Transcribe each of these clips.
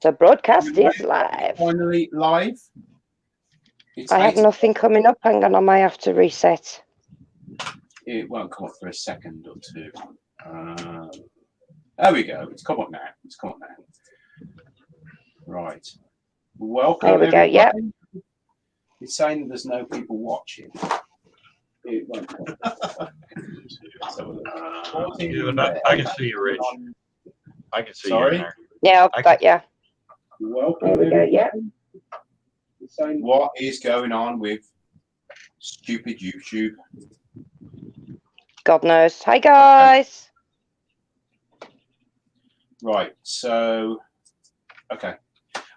The broadcast is live. Finally live. I have nothing coming up. Hang on, I may have to reset. It won't come up for a second or two. There we go. It's come up now. Right. Welcome. There we go. Yeah. It's saying that there's no people watching. It won't come up. I can see you, Rich. I can see you in there. Yeah, I've got you. Welcome. There we go. Yeah. What is going on with stupid YouTube? God knows. Hi guys. Right. So, okay.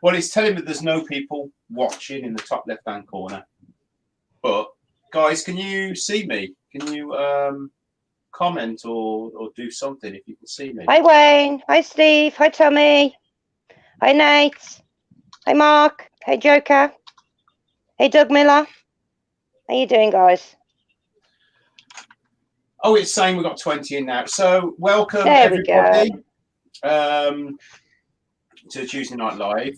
Well, it's telling me there's no people watching in the top left-hand corner. But guys, can you see me? Can you comment or do something if you can see me? Hi Wayne. Hi Steve. Hi Tommy. Hi Nate. Hi Mark. Hey Joker. Hey Doug Miller. How you doing, guys? Oh, it's saying we've got 20 in now. So welcome everybody to Tuesday Night Live.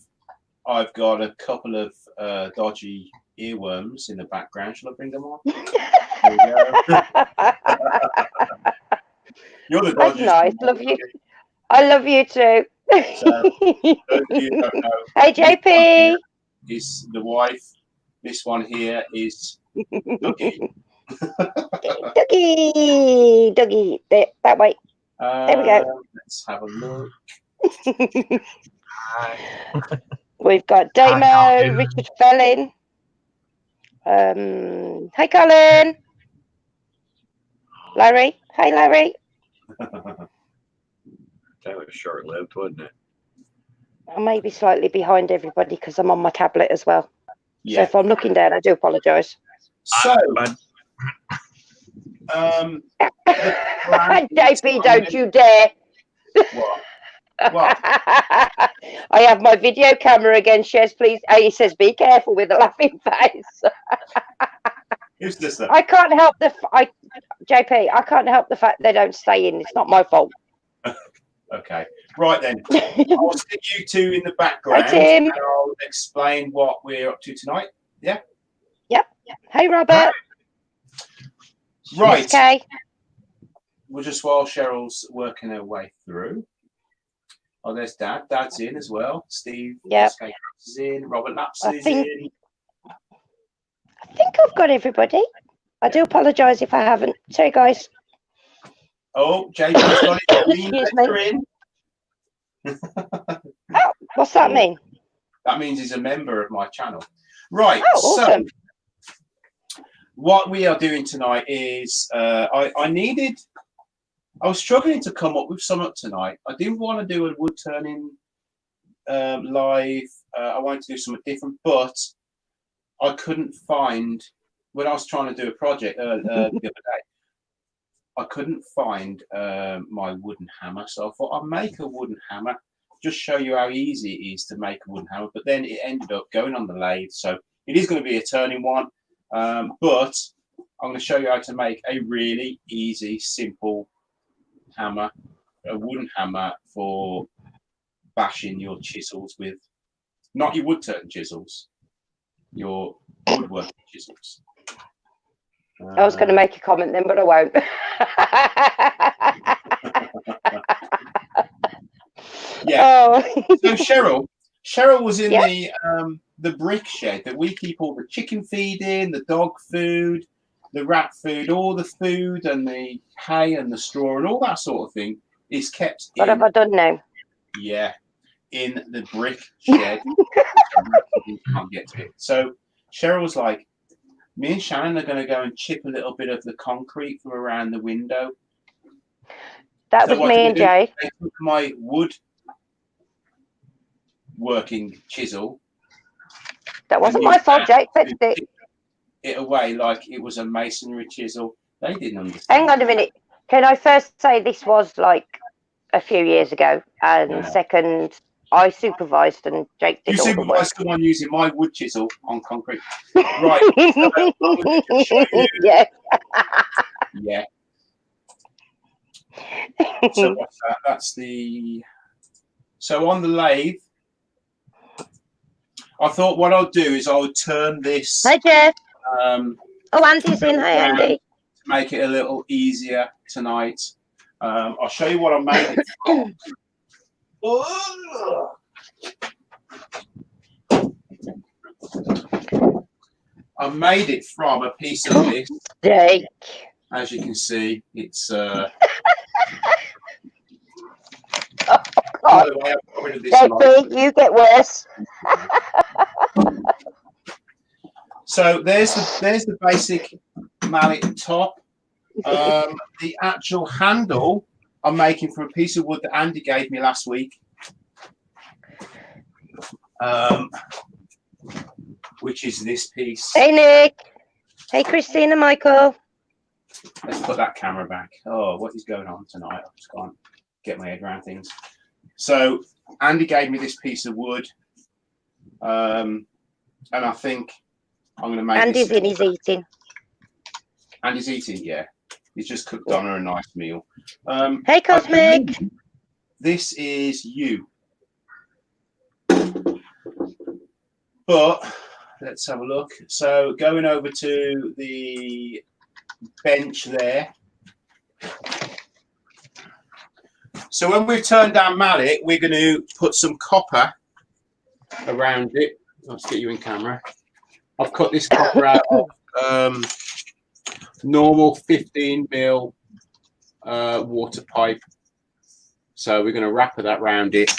I've got a couple of dodgy earworms in the background. Shall I bring them on? There we go. You're the dodgy. That's nice. Love you. I love you too. So, those of you who don't know, hey JP. Is the wife. This one here is Dougie. Dougie. That way. There we go. Let's have a look. We've got Damo, Richard Felling. Hi Colin. Larry. Hi Larry. That was short-lived, wasn't it? I may be slightly behind everybody because I'm on my tablet as well. Yeah. So if I'm looking down, I do apologise. So, JP, don't you dare. What? I have my video camera again, Shez, please. He says, be careful with a laughing face. Who's this? I can't help JP, I can't help the fact they don't stay in. It's not my fault. Okay. Right then. I'll stick you two in the background. Hi, Tim. And I'll explain what we're up to tonight. Yeah? Yep. Hey, Robert. Right. Okay. We'll just while Cheryl's working her way through. Oh, there's Dad. Dad's in as well. Steve. Yep. Is in. Robert Laps is in. I think I've got everybody. I do apologise if I haven't. Sorry, guys. Oh, JP's got it. Excuse me. Oh, what's that mean? That means he's a member of my channel. Right. Oh, awesome. So, what we are doing tonight is I was struggling to come up with something tonight. I didn't want to do a wood turning live. I wanted to do something different, but I couldn't find, when I was trying to do a project the other day, I couldn't find my wooden hammer. So I thought I'll make a wooden hammer, just show you how easy it is to make a wooden hammer. But then it ended up going on the lathe. So it is going to be a turning one. But I'm going to show you how to make a really easy, simple hammer, a wooden hammer for bashing your chisels with, not your wood turning chisels, your woodworking chisels. I was going to make a comment then, but I won't. Yeah. Oh. So Cheryl was in the brick shed that we keep all the chicken feed in, the dog food, the rat food, all the food and the hay and the straw and all that sort of thing is kept What have I done now? Yeah, in the brick shed. Can't get to it. So Cheryl was like, me and Shannon are going to go and chip a little bit of the concrete from around the window. That was me and Jay. I took my wood working chisel. That wasn't my fault, Jake. Fixed it away like it was a masonry chisel. They didn't understand. Hang on a minute. Can I first say this was like a few years ago, and second, I supervised and Jake did all the work. You supervised someone using my wood chisel on concrete, right? Yeah. Yeah. So what's that? That's the. So on the lathe, I thought what I'll do is I'll turn this Hi, Jeff. um, Oh, Andy's in. Hi, around Andy. to make it a little easier tonight. I'll show you what I made it from. I made it from a piece of this. Jake. As you can see, it's God. by the way, I've got rid of this light. Jake, you get worse. So there's the basic mallet top. The actual handle I'm making from a piece of wood that Andy gave me last week, which is this piece. Hey, Nick. Hey, Christina, Michael. Let's put that camera back. Oh, what is going on tonight? I just can't get my head around things. So Andy gave me this piece of wood, and I think I'm going to make Andy's this. in, he's eating. Andy's eating, yeah. He's just cooked Donna a nice meal. Hey, Cosmic. This is you. But let's have a look. So going over to the bench there. So when we've turned down mallet, we're going to put some copper around it. Let's get you in camera. I've cut this copper out of normal 15mm water pipe. So we're going to wrap that around it,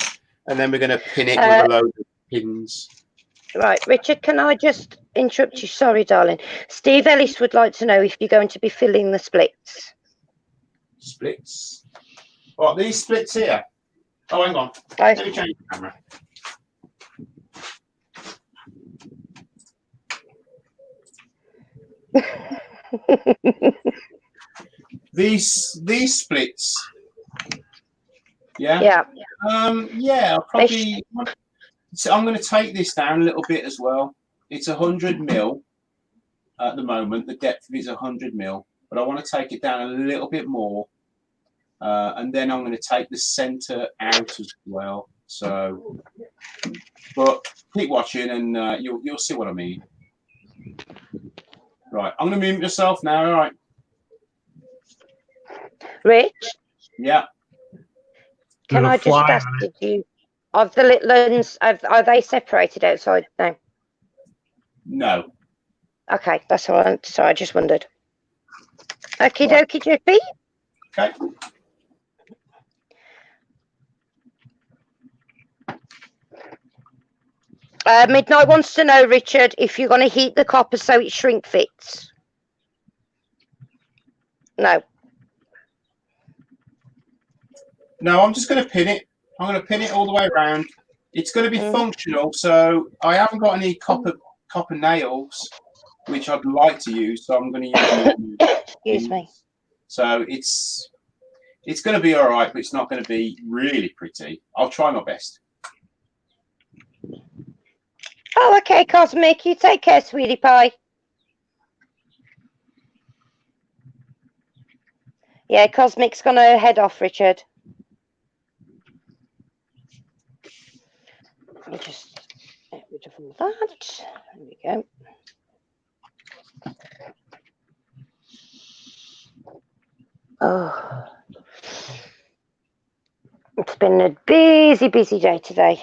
and then we're going to pin it with a load of pins. Right, Richard, can I just interrupt you? Sorry, darling. Steve Ellis would like to know if you're going to be filling the splits. Splits? What, these splits here? Oh, hang on. Right. Let me change the camera. These splits. Yeah. Yeah. Yeah. I'll probably. So I'm going to take this down a little bit as well. It's 100mm at the moment. The depth of it is 100mm, but I want to take it down a little bit more, and then I'm going to take the center out as well. So, but keep watching, and you'll see what I mean. Right, I'm going to mute myself now. All right. Rich? Yeah. Can I just ask, did you, of the little ones, are they separated outside now? No. Okay, that's all right. So I just wondered. Okie Right. dokie, Jiffy. Okay. Midnight wants to know, Richard, if you're going to heat the copper so it shrink fits. No. No, I'm just going to pin it. I'm going to pin it all the way around. It's going to be functional, so I haven't got any copper nails, which I'd like to use. So I'm going to use. Excuse me. So it's going to be all right, but it's not going to be really pretty. I'll try my best. Oh, okay, Cosmic. You take care, sweetie pie. Yeah, Cosmic's going to head off, Richard. Let me just get rid of all that. There we go. Oh, it's been a busy day today.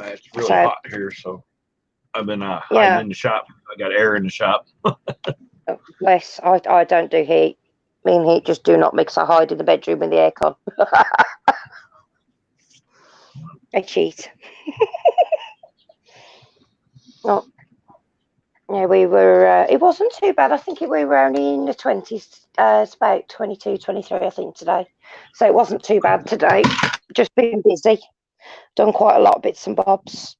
It's really hot here, so I've been hiding in the shop. I got air in the shop. Oh, bless. I don't do heat. Me and heat just do not mix. I hide in the bedroom with the aircon. I cheat. Oh, yeah, we were. It wasn't too bad. I think we were only in the 20s. It's about 22, 23, I think, today. So it wasn't too bad today. Just being busy. Done quite a lot of bits and bobs.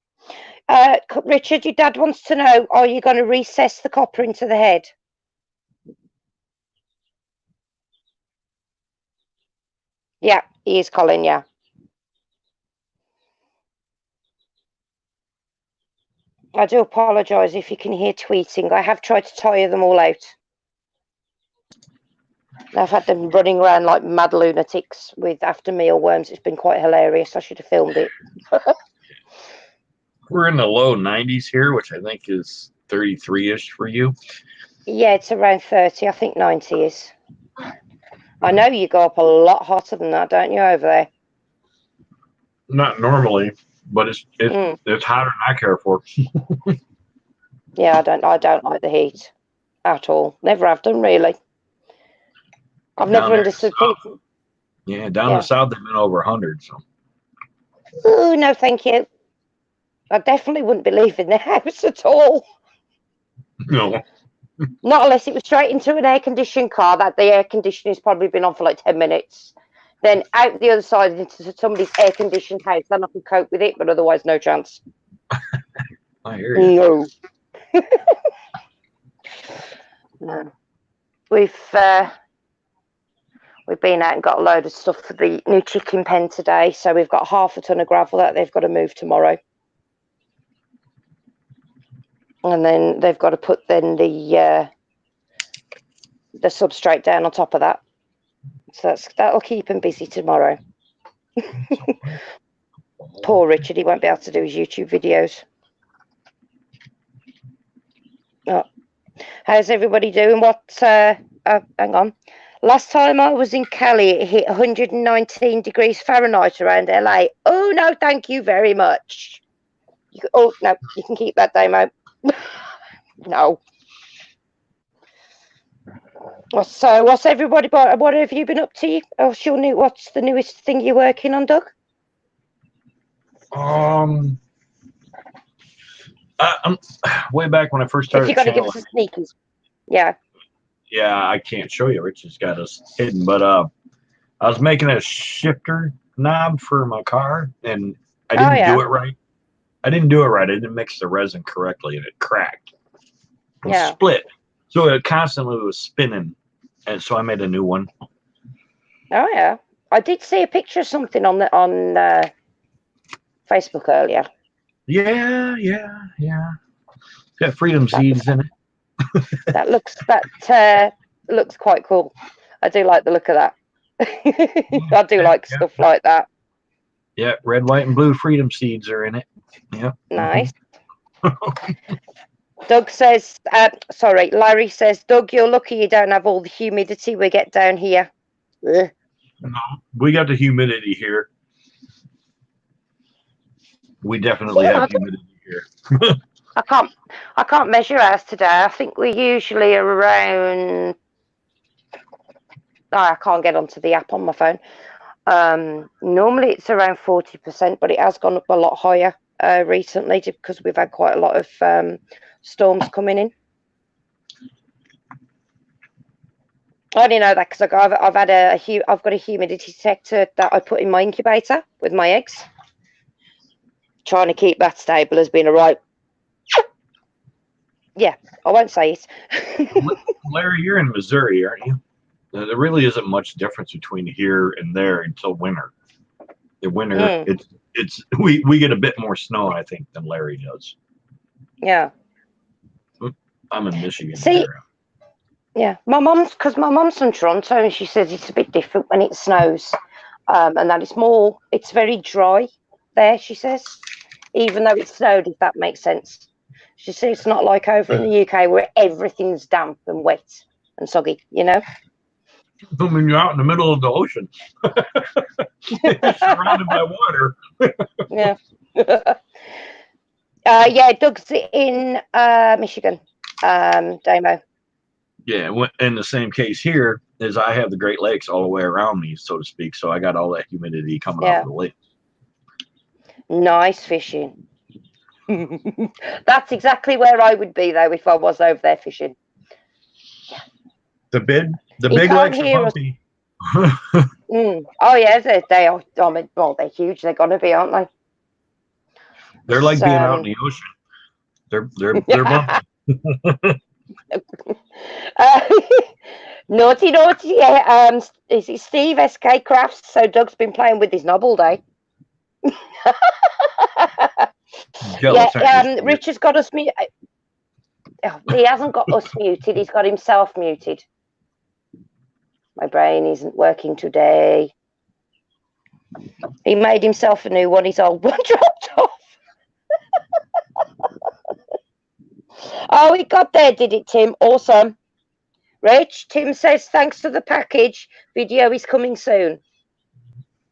Richard, your dad wants to know, are you going to recess the copper into the head? Yeah, he is, Colin, yeah. I do apologise if you can hear tweeting. I have tried to tire them all out. I've had them running around like mad lunatics with after mealworms. It's been quite hilarious. I should have filmed it. We're in the low 90s here, which I think is 33-ish for you. Yeah, it's around 30. I think 90 is. I know you go up a lot hotter than that, don't you, over there? Not normally, but it's hotter than I care for. Yeah, I don't like the heat at all. Never have done, really. I've never understood people. Yeah, down in the south they've been over 100. So. Oh no, thank you. I definitely wouldn't be leaving the house at all. No. Not unless it was straight into an air-conditioned car. That the air conditioning's probably been on for like 10 minutes. Then out the other side into somebody's air-conditioned house. Then I could cope with it, but otherwise, no chance. I hear you. No. No. We've been out and got a load of stuff for the new chicken pen today. So we've got half a ton of gravel that they've got to move tomorrow. And then they've got to put then the substrate down on top of that. So that'll keep him busy tomorrow. Poor Richard, he won't be able to do his YouTube videos. Oh. How's everybody doing? Hang on. Last time I was in Cali, it hit 119 degrees Fahrenheit around LA. Oh, no, thank you very much. No, you can keep that, Damo. No. So, what's everybody? What have you been up to? What's the newest thing you're working on, Doug? I'm way back when I first started. If you got to give us a sneakers, yeah. Yeah, I can't show you. Rich has got us hidden, but I was making a shifter knob for my car, and I didn't do it right. I didn't mix the resin correctly, and it cracked. And split. So it constantly was spinning, and so I made a new one. Oh yeah, I did see a picture of something on Facebook earlier. Yeah. Got freedom seeds in it. that looks quite cool. I do like the look of that. I do like stuff like that. Yeah, red, white, and blue freedom seeds are in it. Yep. Nice. Doug says, Larry says, Doug, you're lucky you don't have all the humidity we get down here. Ugh. No, we got the humidity here. We definitely have humidity here. I can't measure ours today. I think we're usually around. I can't get onto the app on my phone. Normally it's around 40%, but it has gone up a lot higher recently because we've had quite a lot of storms coming in. I didn't know that because I've got a humidity detector that I put in my incubator with my eggs. Trying to keep that stable has been a right. Yeah, I won't say it. Larry, you're in Missouri, aren't you? There really isn't much difference between here and there until winter. The winter, we get a bit more snow, I think, than Larry does. Yeah. I'm in Michigan. See, yeah, my mom's from Toronto, and she says it's a bit different when it snows, and that it's very dry there. She says, even though it snowed, if that makes sense. She says it's not like over in the UK where everything's damp and wet and soggy, you know. I mean, you're out in the middle of the ocean, surrounded by water. Yeah. Yeah, Doug's in Michigan, Damo. Yeah, in the same case here is I have the Great Lakes all the way around me, so to speak. So I got all that humidity coming off the lake. Nice fishing. That's exactly where I would be though if I was over there fishing. The big lakes are bumpy. Oh yeah, they are. I mean, well, they're huge. They're gonna be, aren't they? They're like being out in the ocean. They're bumpy. Naughty. Yeah. Is it Steve SK Crafts? So Doug's been playing with his knob all day. Yeah. Richard's got us muted. He hasn't got us muted. He's got himself muted. My brain isn't working today. He made himself a new one. His old one dropped off. Oh, it got there, did it, Tim? Awesome. Rich, Tim says, thanks for the package. Video is coming soon.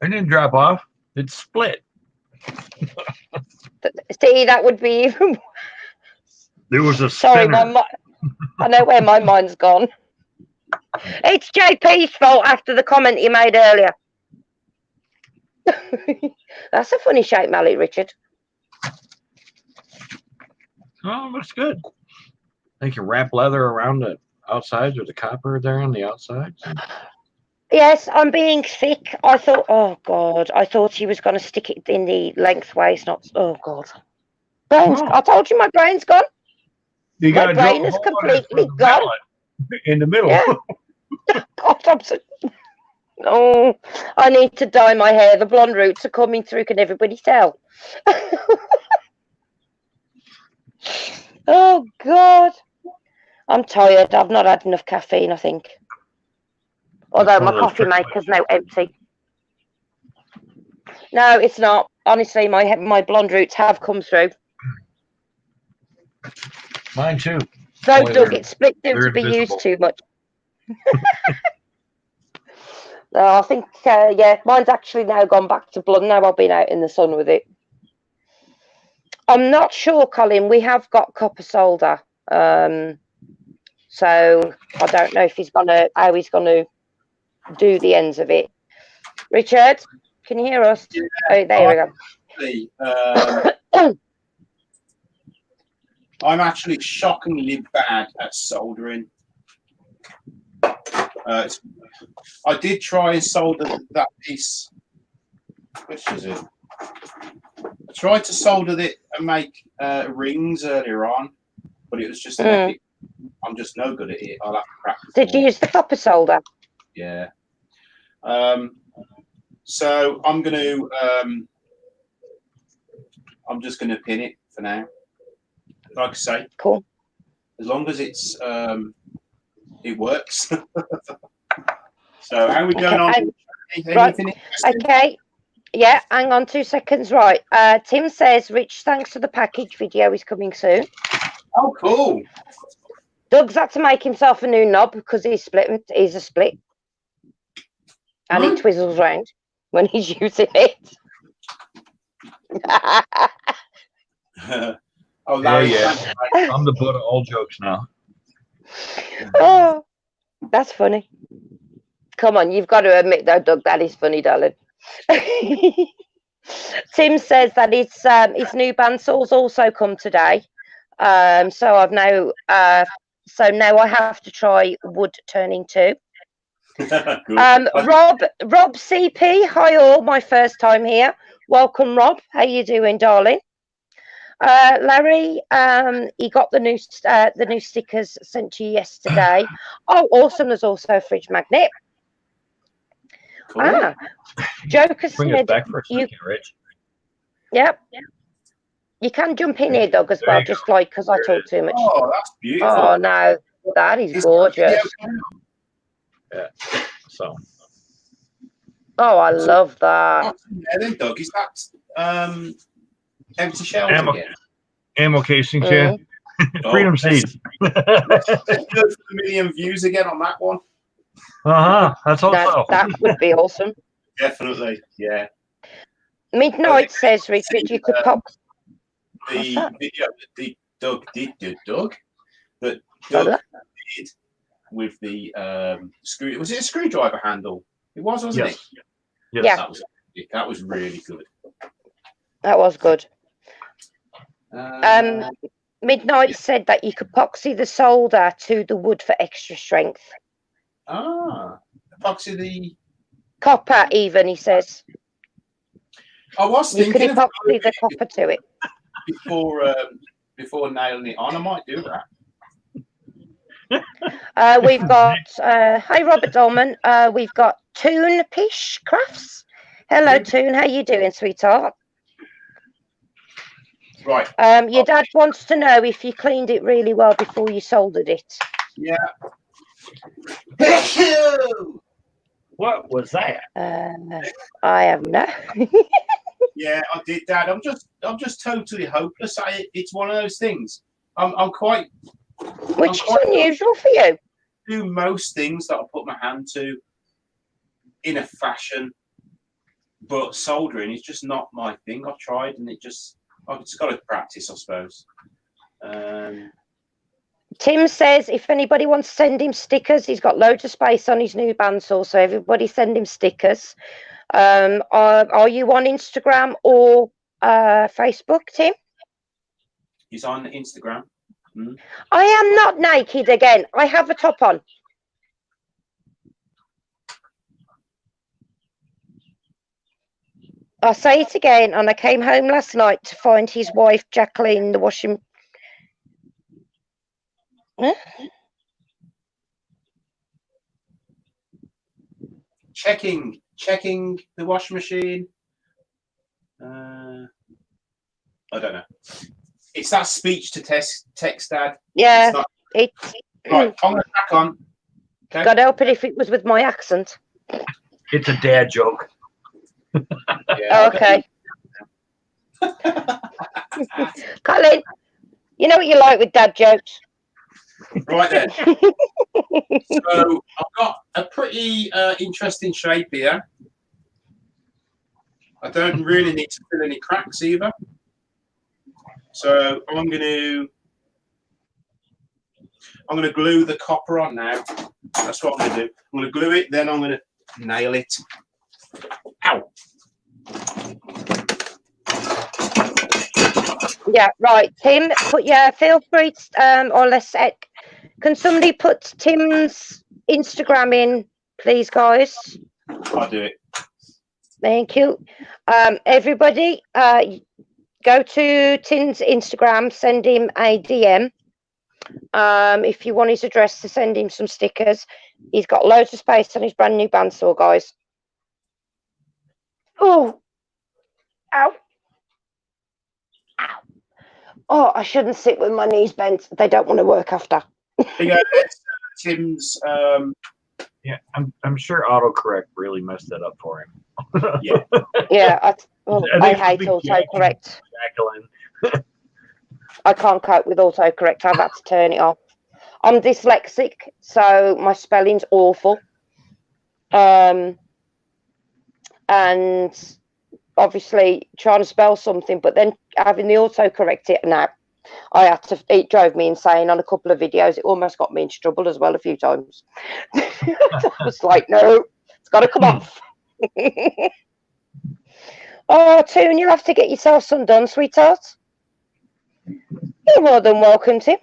It didn't drop off. It split. See, that would be even worse. There was a Sorry, spinner. I know where my mind's gone. It's JP's fault after the comment he made earlier. That's a funny shape mallet, Richard. Oh, looks good. They can wrap leather around the outsides or the copper there on the outsides. Yes, I'm being thick. I thought, oh God, I thought he was going to stick it in the lengthways, not, oh God. Brains, I told you my brain's gone. You My brain is completely gone. In the middle. Yeah. God, I'm so... Oh, I need to dye my hair. The blonde roots are coming through. Can everybody tell? Oh, God. I'm tired. I've not had enough caffeine, I think. Although my coffee maker's now empty. No, it's not. Honestly, my blonde roots have come through. Mine too. So, Doug, it's split due to be used too much. No, I think, yeah, mine's actually now gone back to blonde. Now I've been out in the sun with it. I'm not sure, Colin. We have got copper solder. So I don't know if how he's gonna do the ends of it. Richard, can you hear us? Yeah, oh, there we go. I'm actually shockingly bad at soldering. I did try and solder that piece. Which is it? I tried to solder it and make rings earlier on, but it was just an epic. I'm just no good at it. I'll have to practice. Did you use the copper solder? Yeah. So I'm just gonna pin it for now. Like I say, cool. As long as it's it works. So how are we going on? Right. Okay. Yeah, hang on 2 seconds. Right. Tim says, Rich, thanks for the package. Video is coming soon. Oh, cool. Doug's had to make himself a new knob because he's a split. And he twizzles round when he's using it. Oh, Larry, yeah. I'm the butt of all jokes now. Oh, that's funny. Come on, you've got to admit though, Doug, that is funny, darling. Tim says that his new bandsaws also come today. So I've now now I have to try wood turning too. Rob CP, hi all, my first time here. Welcome, Rob. How you doing, darling? Larry, he got the new stickers sent to you yesterday. Oh, awesome! There's also a fridge magnet. Cool. Joker Bring us back for a second, Rich. Yep. You can jump in here, Doug, as well, just like because I talk too much. Oh, that's beautiful. Oh no, that is gorgeous. Yeah. So. Oh, I love that. Yeah, then, Doug, is that empty shells again? Ammo casings, yeah. Freedom seeds. Let's go for a million views again on that one. That's also. That would be awesome. Definitely, yeah. Midnight says, Richard, you could pop. The video that Doug did with the screw. Was it a screwdriver handle? It was, wasn't it? Yes. Yeah. That was really good. That was good. Midnight said that you could epoxy the solder to the wood for extra strength. Epoxy the copper, even, he says. I was thinking you could epoxy the copper to it before nailing it on. I might do that. We've got hi Robert Dolman. We've got Toon Pish Crafts. Hello, Toon. How you doing, sweetheart? Right. Your dad wants to know if you cleaned it really well before you soldered it. Yeah. What was that? I have no. Yeah, I did, Dad. I'm just totally hopeless. It's one of those things. I'm quite. Which is unusual for you. Do most things that I put my hand to in a fashion, but soldering is just not my thing. I've tried, and I've just got to practice, I suppose. Tim says if anybody wants to send him stickers, he's got loads of space on his new bandsaw, so everybody send him stickers. Are you on Instagram or Facebook, Tim? He's on Instagram. I am not naked again. I have a top on. I'll say it again, and I came home last night to find his wife, Jacqueline, in the washing. Huh? Checking the washing machine. I don't know. It's that speech to text, Dad. Yeah, right, I'm gonna crack on. Okay. God help it if it was with my accent. It's a dad joke. Yeah, okay. Colin, you know what you like with dad jokes. Right then. So I've got a pretty interesting shape here. I don't really need to fill any cracks either. So I'm going to glue the copper on now. That's what I'm going to do. I'm going to glue it, then I'm going to nail it. Ow. Yeah, right. Tim, feel free to, or let's can somebody put Tim's Instagram in, please, guys? I'll do it. Thank you. Everybody, go to Tim's Instagram, send him a DM. If you want his address to send him some stickers. He's got loads of space on his brand new bandsaw, guys. Oh, ow. Ow. Oh, I shouldn't sit with my knees bent. They don't want to work after. Yeah, Tim's. Yeah, I'm sure autocorrect really messed that up for him. Yeah. Yeah, I hate autocorrect. Jacqueline. I can't cope with autocorrect. I've had to turn it off. I'm dyslexic, so my spelling's awful. And obviously trying to spell something, but then having the autocorrect it now, it drove me insane on a couple of videos. It almost got me into trouble as well a few times. I was like, no, it's got to come off. Oh, Toon, you'll have to get yourself some done, sweetheart. You're more than welcome, Tim.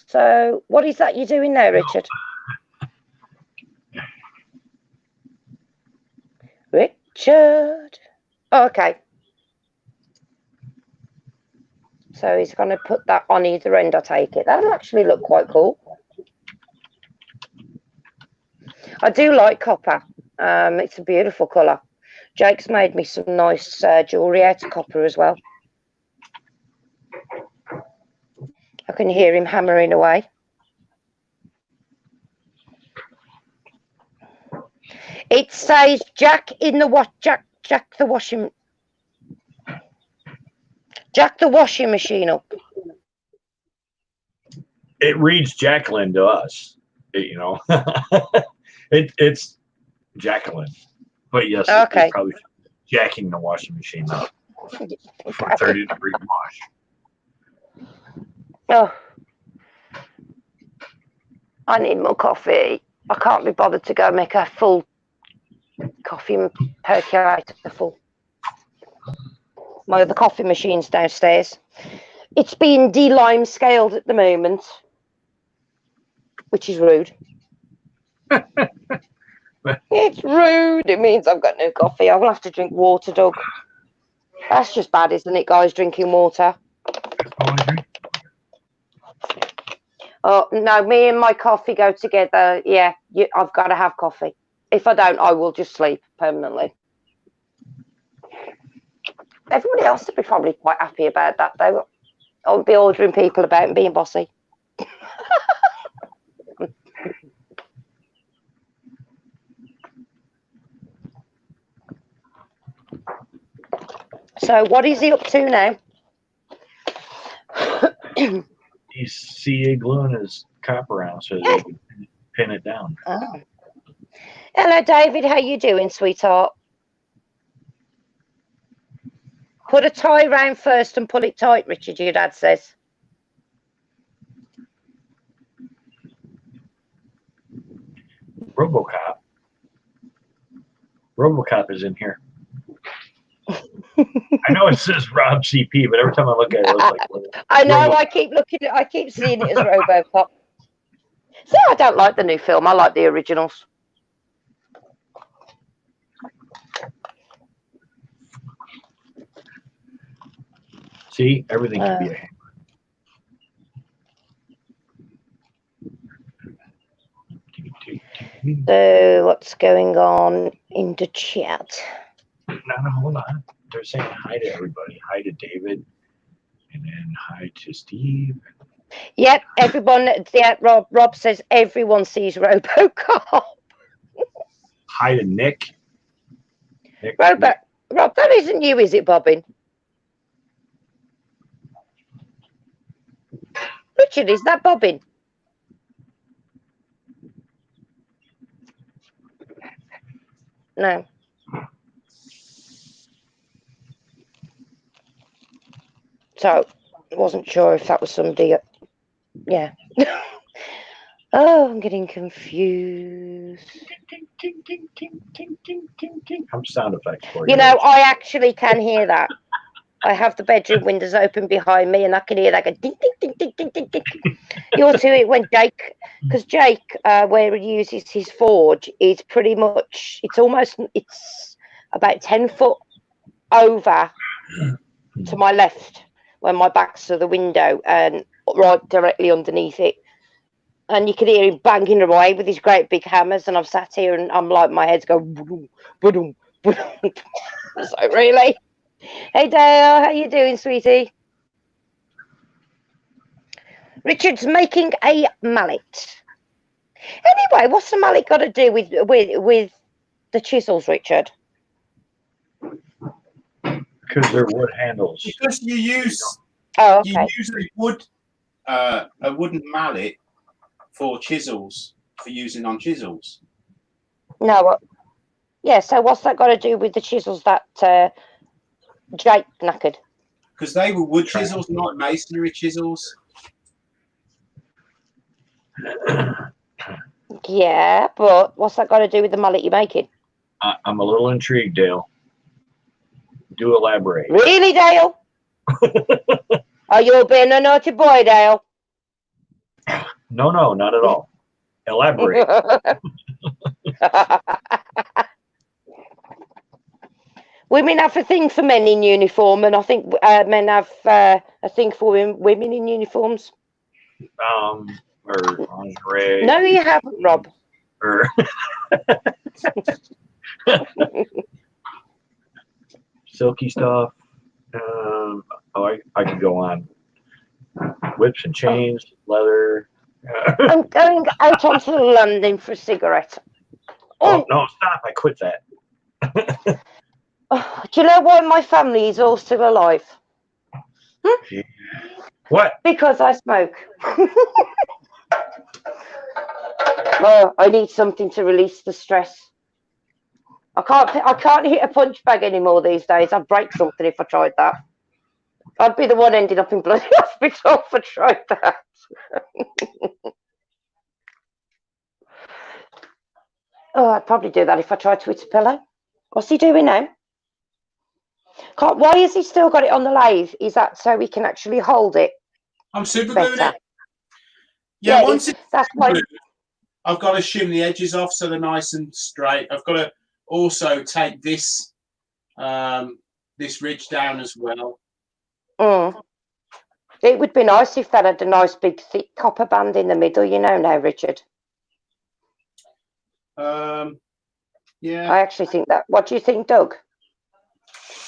So, what is that you're doing there, Richard? Richard. Oh, okay. So he's going to put that on either end, I take it. That'll actually look quite cool. I do like copper. It's a beautiful colour. Jake's made me some nice jewellery out of copper as well. I can hear him hammering away. It says Jack the washing machine up. It reads Jacqueline to us, it's Jacqueline, but yes, okay. It's probably jacking the washing machine up for 30-degree wash. Oh, I need more coffee. I can't be bothered to go make a full coffee percolator full. The coffee machine's downstairs. It's being de-lime scaled at the moment, which is rude. It's rude. It means I've got no coffee. I will have to drink water, Doug. That's just bad, isn't it, guys, drinking water? Oh, no, me and my coffee go together. Yeah, I've got to have coffee. If I don't, I will just sleep permanently. Everybody else would be probably quite happy about that, though. I'll be ordering people about and being bossy. So what is he up to now? He's CA gluing his copper around so they can pin it down. Oh. Hello, David. How you doing, sweetheart? Put a tie round first and pull it tight, Richard, your dad says. RoboCop is in here. I know it says Rob CP, but every time I look at it, it looks like I know. I keep looking at. I keep seeing it as RoboCop. See, I don't like the new film. I like the originals. See, everything can be a hammer. So, what's going on in the chat? No, hold on. They're saying hi to everybody. Hi to David, and then hi to Steve. Yep, everyone. Yeah, Rob says everyone sees RoboCop. Hi to Nick. Rob, that isn't you, is it, Bobbin? Richard, is that Bobbin? No. So, I wasn't sure if that was somebody. Yeah. Oh, I'm getting confused. I'm sound effects for you. You know, I actually can hear that. I have the bedroom windows open behind me, and I can hear that go ding, ding, ding, ding, ding, ding, ding. You ought to hear it when Jake, because Jake, where he uses his forge, is pretty much, it's about 10 foot over to my left, when my back's to the window, and right directly underneath it. And you can hear him banging away with his great big hammers, and I'm sat here and I'm like, my head's going, boom, boom, boom. So really? Hey Dale, how you doing, sweetie? Richard's making a mallet. Anyway, what's the mallet got to do with the chisels, Richard? Because they're wood handles. Because you use Oh, okay. you use a wooden mallet for chisels, for using on chisels. No, yeah. So what's that got to do with the chisels that Jake knackered? Because they were wood chisels, not masonry chisels. Yeah, but what's that got to do with the mallet you're making? I'm a little intrigued, Dale. Do elaborate. Really, Dale? Are you being a naughty boy, Dale? No, not at all. Elaborate. Women have a thing for men in uniform, and I think men have a thing for women in uniforms. Or lingerie. No, you haven't, Rob. Or silky stuff. I could go on. Whips and chains, leather. I'm going out onto the landing for a cigarette. Oh, no, stop. I quit that. Oh, do you know why my family is all still alive? What? Because I smoke. Oh, I need something to release the stress. I can't hit a punch bag anymore these days. I'd break something if I tried that. I'd be the one ending up in bloody hospital if I tried that. Oh, I'd probably do that if I tried to hit a pillow. What's he doing now? Why has he still got it on the lathe? Is that so we can actually hold it? I'm super gluing it. Yeah, once that's why. I've got to shim the edges off so they're nice and straight. I've got to also take this this ridge down as well. It would be nice if that had a nice big thick copper band in the middle, you know now, Richard. Yeah. I actually think that. What do you think, Doug?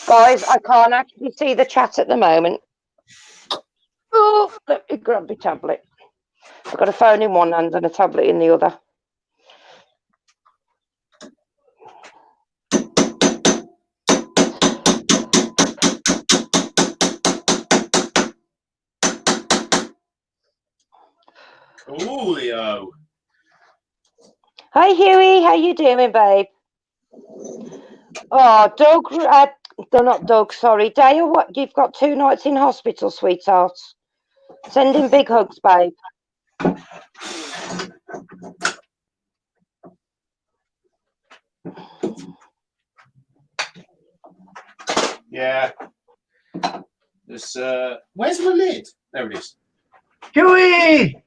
Guys, I can't actually see the chat at the moment. Oh, let me grab my tablet. I've got a phone in one hand and a tablet in the other. Hi, Huey. How you doing, babe? Oh, Doug. They're not Doug. Sorry, Dale. What? You've got 2 nights in hospital, sweetheart. Sending big hugs, babe. Yeah. There's where's my lid? There it is. Huey!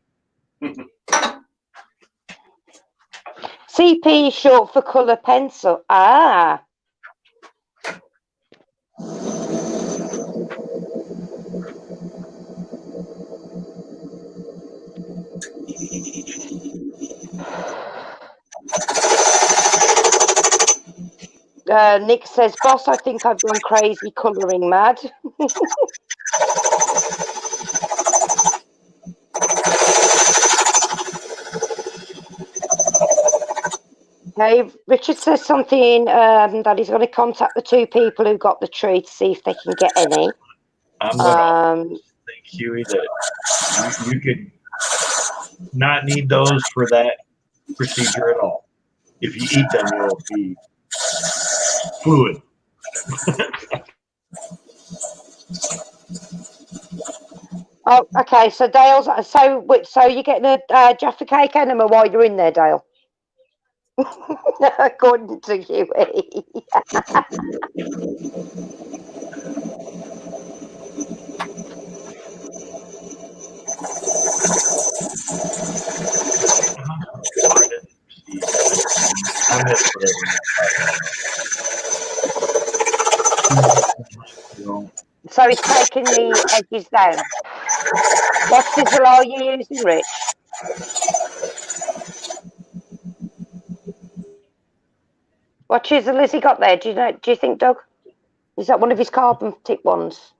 CP is short for colour pencil. Ah. Nick says, boss, I think I've gone crazy colouring mad. Okay, Richard says something that he's going to contact the 2 people who got the tree to see if they can get any. I'm going to think, Huey, that you could not need those for that procedure at all. If you eat them, you'll be fluid. Oh, okay. So Dale's so you get the Jaffa Cake enema while you're in there, Dale. According to Huey. So it's taking the edges down. What chisel are you using, Rich? What chisel has he got there? Do you know? Do you think, Doug? Is that one of his carbon tip ones?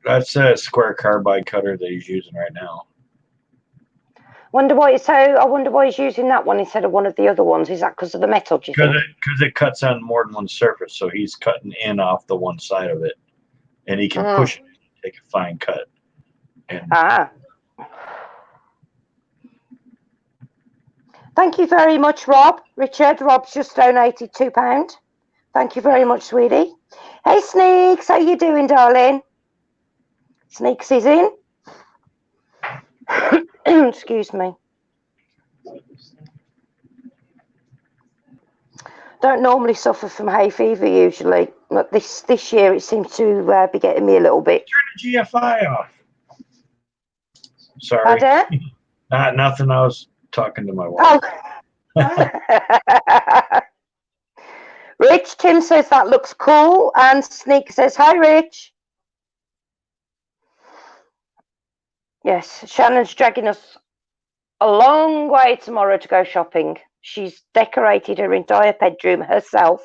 That's a square carbide cutter that he's using right now. I wonder why he's using that one instead of one of the other ones. Is that because of the metal? Do you think? Because it cuts on more than one surface, so he's cutting in off the one side of it, and he can push it, take a fine cut. And Thank you very much, Rob. Richard, Rob's just donated £2. Thank you very much, sweetie. Hey, Sneaks, how you doing, darling? Sneaks is in. Excuse me. Don't normally suffer from hay fever usually, but this year it seems to be getting me a little bit. Turn the GFI off. Sorry. Nothing. I was talking to my wife. Oh. Rich, Tim says that looks cool, and Sneak says, hi, Rich. Yes, Shannon's dragging us a long way tomorrow to go shopping. She's decorated her entire bedroom herself,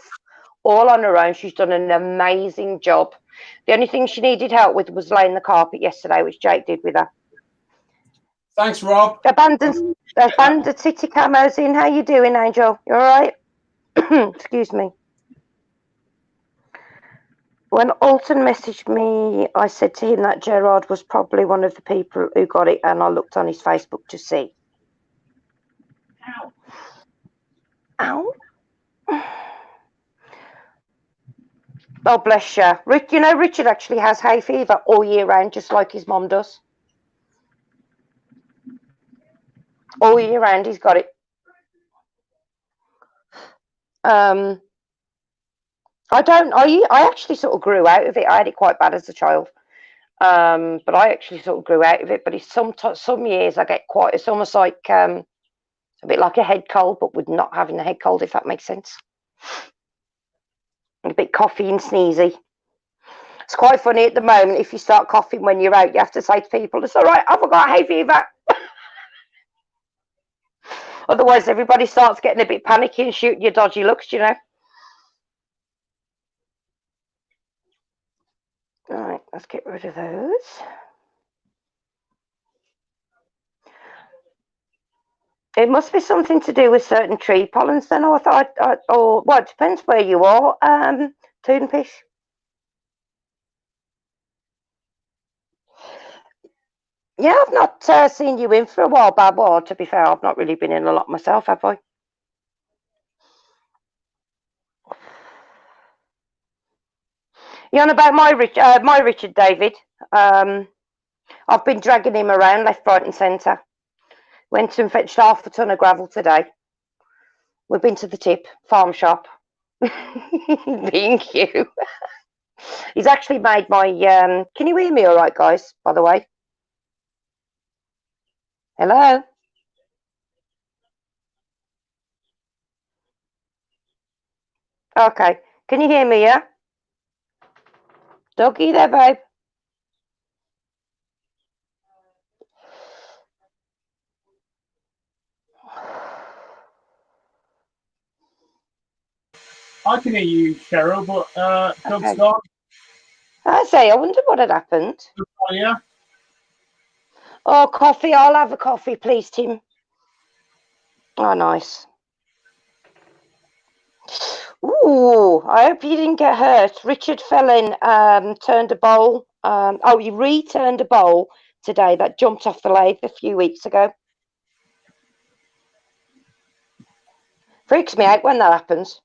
all on her own. She's done an amazing job. The only thing she needed help with was laying the carpet yesterday, which Jake did with her. Thanks, Rob. Abandoned City Camo's in. How you doing, Angel? You all right? Excuse me. When Alton messaged me, I said to him that Gerard was probably one of the people who got it, and I looked on his Facebook to see. Ow. Oh, bless you. You know, Richard actually has hay fever all year round, just like his mom does. All year round, he's got it. I actually sort of grew out of it. I had it quite bad as a child. But I actually sort of grew out of it. But it's some years I get it's almost like a bit like a head cold, but with not having a head cold, if that makes sense. A bit coughy and sneezy. It's quite funny at the moment. If you start coughing when you're out, you have to say to people, it's all right, I've got hay fever. Otherwise, everybody starts getting a bit panicky and shooting you dodgy looks, you know. All right, let's get rid of those. It must be something to do with certain tree pollens then, or well, it depends where you are, Toonpish. Yeah, I've not seen you in for a while, Bab. Well, to be fair, I've not really been in a lot myself, have I? You on about my Richard, David? I've been dragging him around left, right, and centre. Went and fetched half a ton of gravel today. We've been to the tip farm shop. Being you. He's actually made my. Can you hear me all right, guys? By the way. Hello. Okay. Can you hear me? Yeah. Doggy there, babe. I can hear you, Cheryl, but Doug's Okay. gone. I say, I wonder what had happened. Oh, yeah. Oh, coffee. I'll have a coffee, please, Tim. Oh, nice. Ooh, I hope you didn't get hurt. Richard fell in, turned a bowl. He returned a bowl today that jumped off the lathe a few weeks ago. Freaks me out when that happens.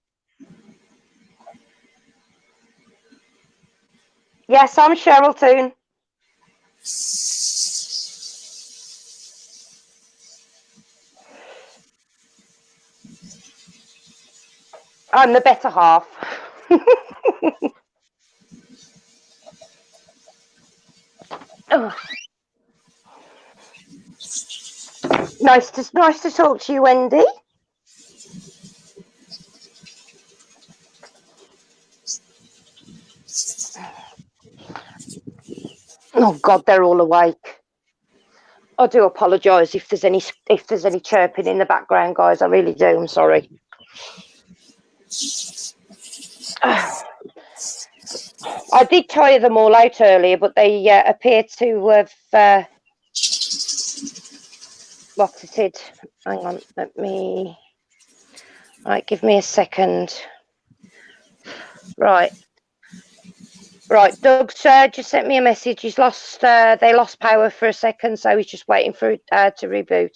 Yes, I'm Cheryl Toon. I'm the better half. Oh. Nice to talk to you, Wendy. Oh God, they're all awake. I do apologise if there's any chirping in the background, guys. I really do. I'm sorry. I did tire them all out earlier, but they appear to have what it did. Hang on, give me a second. Right, Doug's just sent me a message. He's lost. They lost power for a second, so he's just waiting for it to reboot.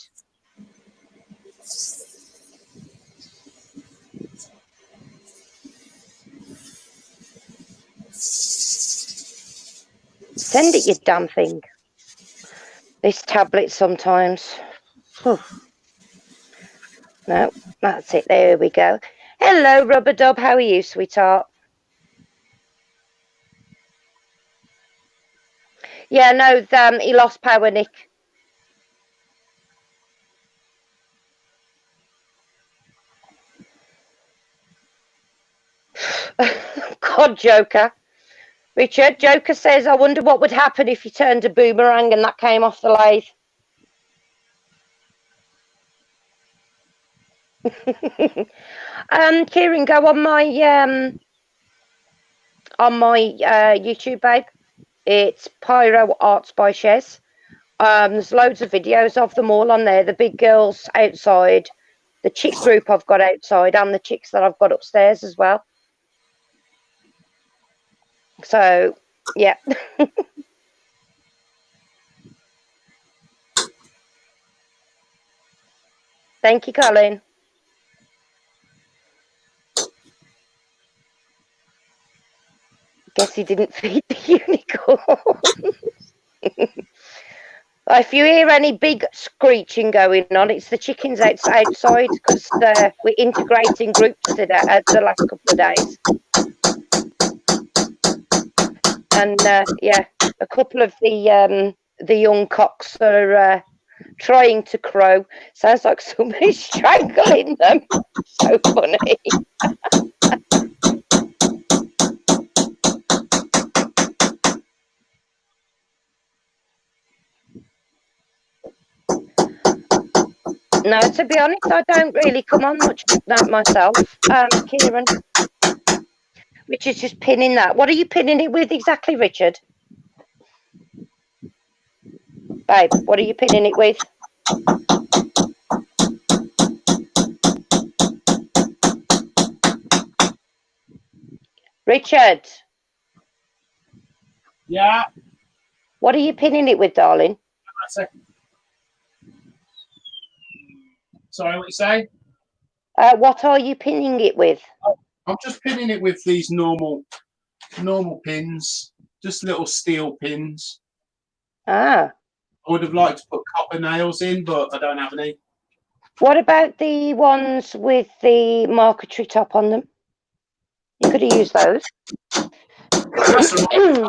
Send it, you damn thing. This tablet sometimes. Whew. No, that's it. There we go. Hello, Rubber Dub. How are you, sweetheart? Yeah, no, he lost power, Nick. God, Joker. Richard, Joker says, I wonder what would happen if you turned a boomerang and that came off the lathe. Kieran, go on my YouTube, babe. It's Pyro Arts by Shez. There's loads of videos of them all on there. The big girls outside, the chick group I've got outside, and the chicks that I've got upstairs as well. So, yeah. Thank you, Colin. Guess he didn't feed the unicorn. If you hear any big screeching going on, it's the chickens outside because we're integrating groups today, the last couple of days. And yeah, a couple of the young cocks are trying to crow. Sounds like somebody's strangling them. So funny. No, to be honest, I don't really come on much myself, Kieran. Richard's just pinning that. What are you pinning it with exactly, Richard? Babe, what are you pinning it with? Richard. Yeah. What are you pinning it with, darling? Sorry, what you say? What are you pinning it with? I'm just pinning it with these normal normal pins, just little steel pins. Ah. I would have liked to put copper nails in, but I don't have any. What about the ones with the marquetry top on them? You could have used those. That's right.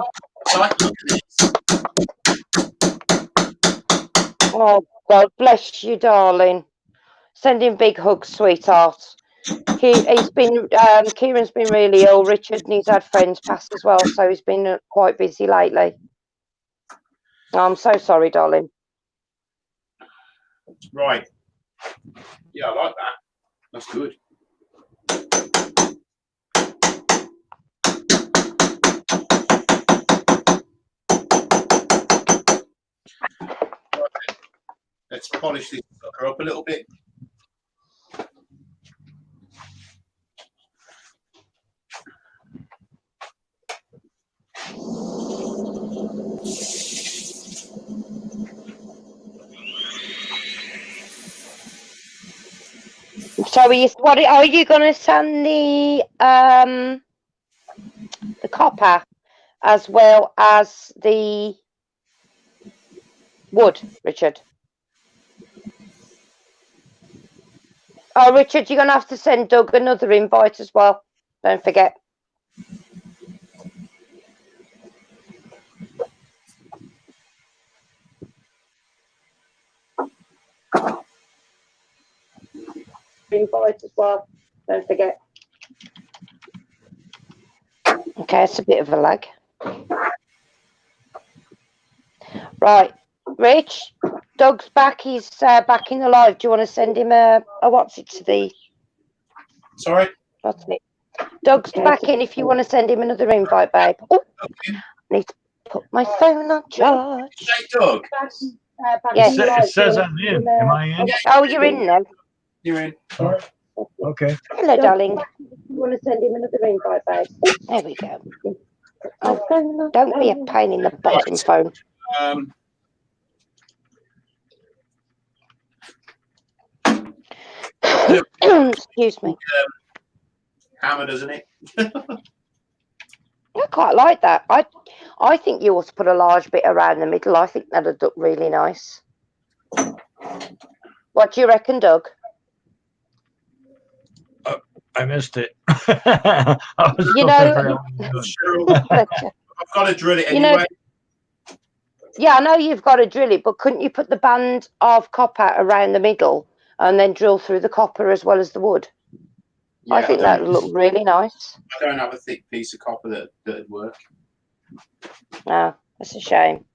Like, look at this. Oh, God bless you, darling. Sending big hugs, sweetheart. He's been, Kieran's been really ill, Richard, and he's had friends pass as well, so he's been quite busy lately. I'm so sorry, darling. Right. Yeah, I like that. That's good. Right. Let's polish this sucker up a little bit. So are you going to sand the copper as well as the wood, Richard? Oh, Richard, you're going to have to send Doug another invite as well. Don't forget. Invite as well. Don't forget. Okay, it's a bit of a lag. Right, Rich, Doug's back. He's back in the live. Do you want to send him a what's it to the? Sorry? What's it? Doug's back in if you want to send him another invite, babe. Oh, I need to put my phone on charge. Hey, Doug. Yes. It says I'm in. Am I in? Oh, you're in then. You're in. Oh, okay. Hello, darling. You want to send him another invite, babe? There we go. Oh, don't be a pain in the bottom, phone. Excuse me. Hammer, doesn't it? I quite like that. I think you ought to put a large bit around the middle. I think that'd look really nice. What do you reckon, Doug? I missed it. I was You know, I've got to drill it anyway. You know, yeah, I know you've got to drill it, but couldn't you put the band of copper around the middle and then drill through the copper as well as the wood? Yeah, I think that would look really nice. I don't have a thick piece of copper that'd work. No, that's a shame.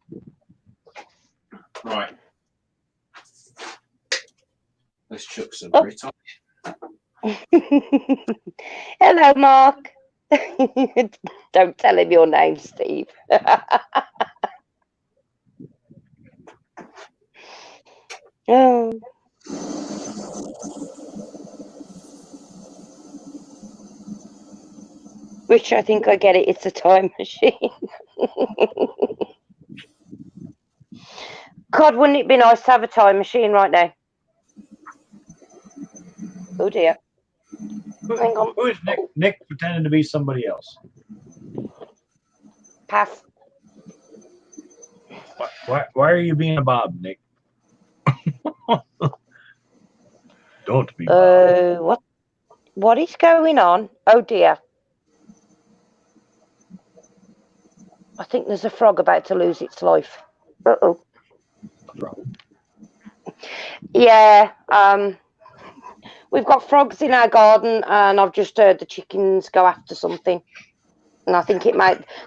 Right. Let's chuck some grit on it. Hello, Mark. Don't tell him your name, Steve. Oh. Which I think I get it. It's a time machine. God, wouldn't it be nice to have a time machine right now? Oh dear. Hang on. Who is Nick? Nick pretending to be somebody else. Pass. Why are you being a Bob, Nick? Don't be Bob. What is going on? Oh dear. I think there's a frog about to lose its life. Uh-oh. Yeah, we've got frogs in our garden, and I've just heard the chickens go after something. And I think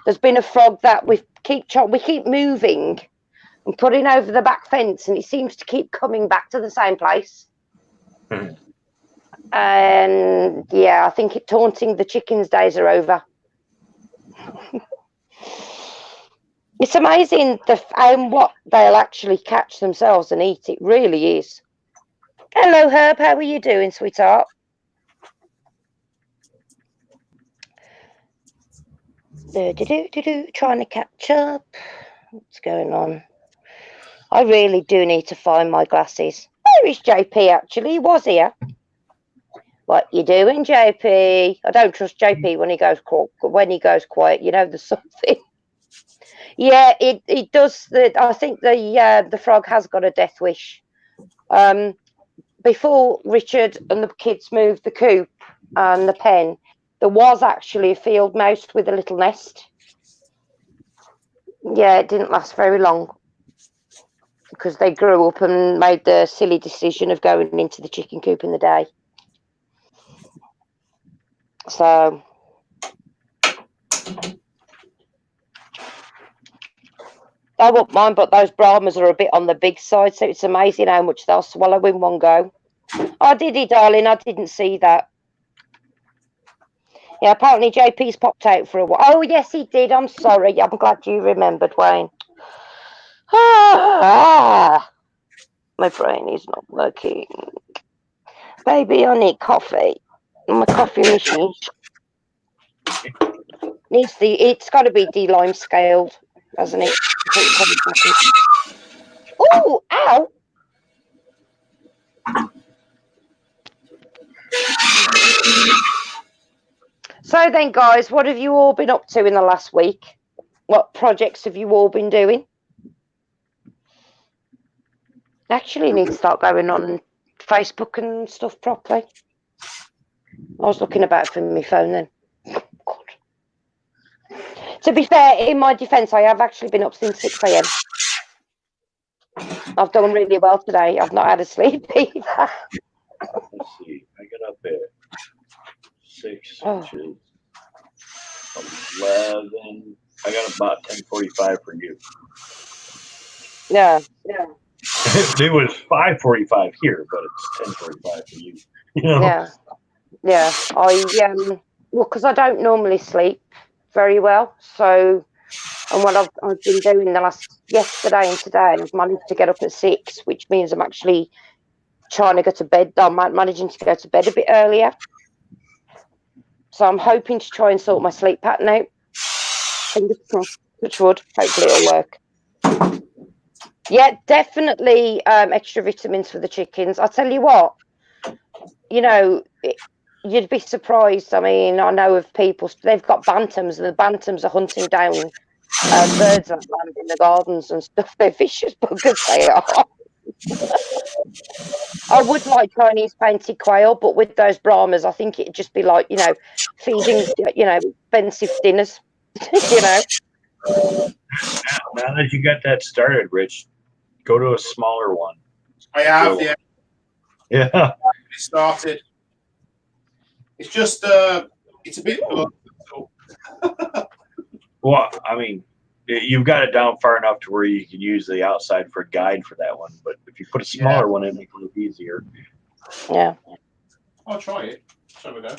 there's been a frog that we keep moving and putting over the back fence, and it seems to keep coming back to the same place. And yeah, I think taunting the chickens' days are over. It's amazing what they'll actually catch themselves and eat. It really is. Hello, Herb. How are you doing, sweetheart? Trying to catch up. What's going on? I really do need to find my glasses. Where is JP, actually? He was here. What you doing, JP? I don't trust JP when he goes quiet. You know, there's something. Yeah, it does. I think the frog has got a death wish. Before Richard and the kids moved the coop and the pen, there was actually a field mouse with a little nest. Yeah, it didn't last very long because they grew up and made the silly decision of going into the chicken coop in the day. So I wouldn't mind, but those Brahmas are a bit on the big side, so it's amazing how much they'll swallow in one go. Oh, did he, darling? I didn't see that. Yeah, apparently JP's popped out for a while. Oh, yes, he did. I'm sorry. I'm glad you remembered, Wayne. My brain is not working. Baby, I need coffee. My coffee machine it's got to be D-lime scaled, hasn't it? Oh, ow! So then, guys, what have you all been up to in the last week? What projects have you all been doing? Actually, need to start going on Facebook and stuff properly. I was looking about for my phone then. God. To be fair, in my defence, I have actually been up since 6 a.m. I've done really well today. I've not had a sleep either. Let's see. I get up at 6, which is 11. I got about 10:45 for you. Yeah. It was 5:45 here, but it's 10:45 for you. You know? Yeah. Well, because I don't normally sleep very well, so and what I've been doing yesterday and today, I've managed to get up at 6, which means I'm actually trying to go to bed. I'm managing to go to bed a bit earlier, so I'm hoping to try and sort my sleep pattern out. Fingers crossed, which would hopefully it'll work. Yeah, definitely extra vitamins for the chickens. I'll tell you what, you know, you'd be surprised. I mean, I know of people, they've got bantams, and the bantams are hunting down birds that land in the gardens and stuff. They're vicious buggers, they are. I would like Chinese painted quail, but with those Brahmas, I think it'd just be like, you know, feeding, you know, expensive dinners, you know. Now that you got that started, Rich, go to a smaller one. I have, yeah. Yeah. It started. It's just, it's a bit. Well, I mean, you've got it down far enough to where you can use the outside for a guide for that one. But if you put a smaller one in, it makes it easier. Yeah. I'll try it. So we go.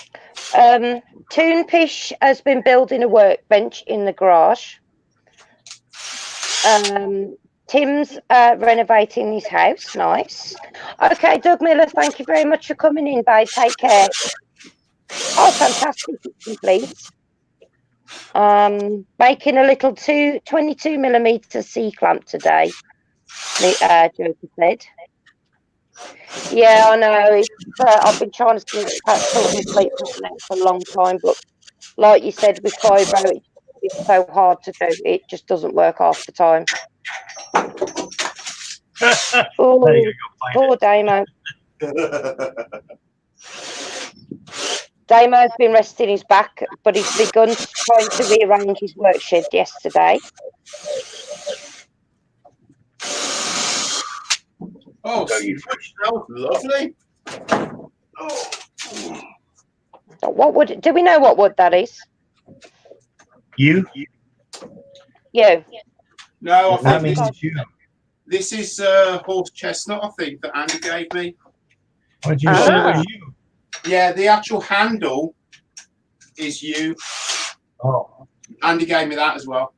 Toonpish has been building a workbench in the garage. Tim's renovating his house. Nice. Okay, Doug Miller, thank you very much for coming in, babe. Take care. Oh, fantastic. It's complete. Making a little 22mm C-clamp today, Joker said. Yeah, I know. I've been trying to sort my sleep pattern out for a long time, but like you said, with fibro, it's so hard to do. It just doesn't work half the time. Poor Damo. Damo's been resting his back, but he's begun trying to rearrange his work shed yesterday. Oh, smells lovely. What wood? Do we know what wood that is? You? You. No, I think this is horse chestnut, I think, that Andy gave me. What did you say it was you? Yeah, the actual handle is you. Oh. Andy gave me that as well.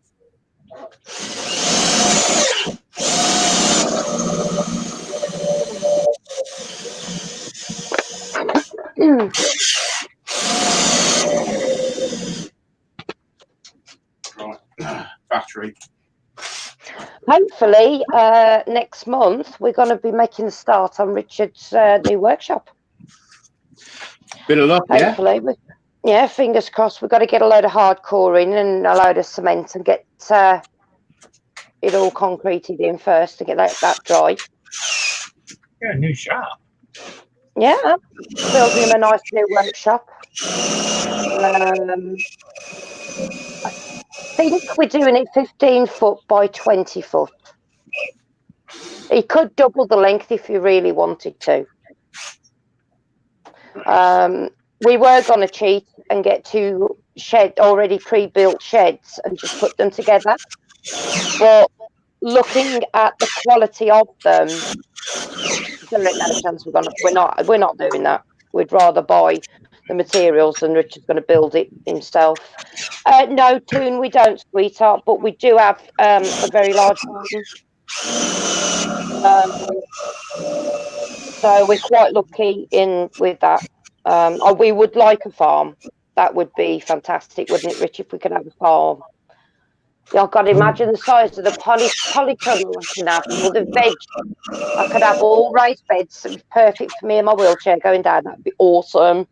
Right. Battery. Hopefully, next month we're going to be making a start on Richard's new workshop. Bit of luck, yeah. Hopefully, yeah. Fingers crossed. We've got to get a load of hardcore in and a load of cement and get it all concreted in first to get that dry. Yeah, a new shop. Yeah, building him a nice new workshop. I think we're doing it 15 foot by 20 foot. He could double the length if you really wanted to. We were going to cheat and get 2 already pre-built sheds and just put them together. But looking at the quality of them, there ain't no chance we're not doing that. We'd rather buy the materials than Richard's going to build it himself. No, Toon, we don't, sweetheart, but we do have a very large garden. So we're quite lucky with that. We would like a farm. That would be fantastic, wouldn't it, Rich, if we could have a farm? Yeah, I've got to imagine the size of the polytunnel I can have, or the veg. I could have all raised beds. It'd be perfect for me and my wheelchair going down. That'd be awesome.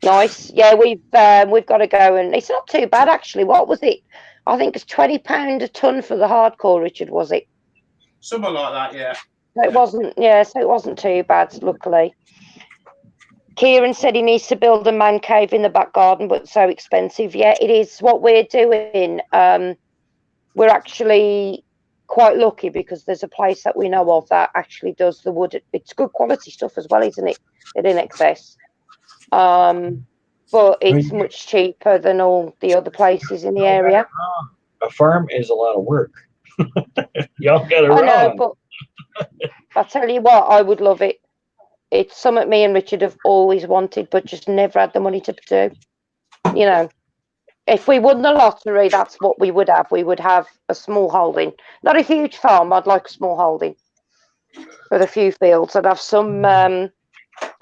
Nice. Yeah, we've got to go, and it's not too bad actually. What was it? I think it's £20 a ton for the hardcore, Richard, was it? Something like that, yeah. So it wasn't, yeah, so it wasn't too bad, luckily. Kieran said he needs to build a man cave in the back garden, but so expensive. Yeah, it is what we're doing. We're actually quite lucky because there's a place that we know of that actually does the wood. It's good quality stuff as well, isn't it? It in excess. But it's much cheaper than all the other places in the area. A farm is a lot of work. Y'all got it I wrong. know, but I tell you what, I would love it. It's something me and Richard have always wanted, but just never had the money to do. You know, if we won the lottery, that's what we would have. We would have a small holding, not a huge farm. I'd like a small holding with a few fields. I'd have a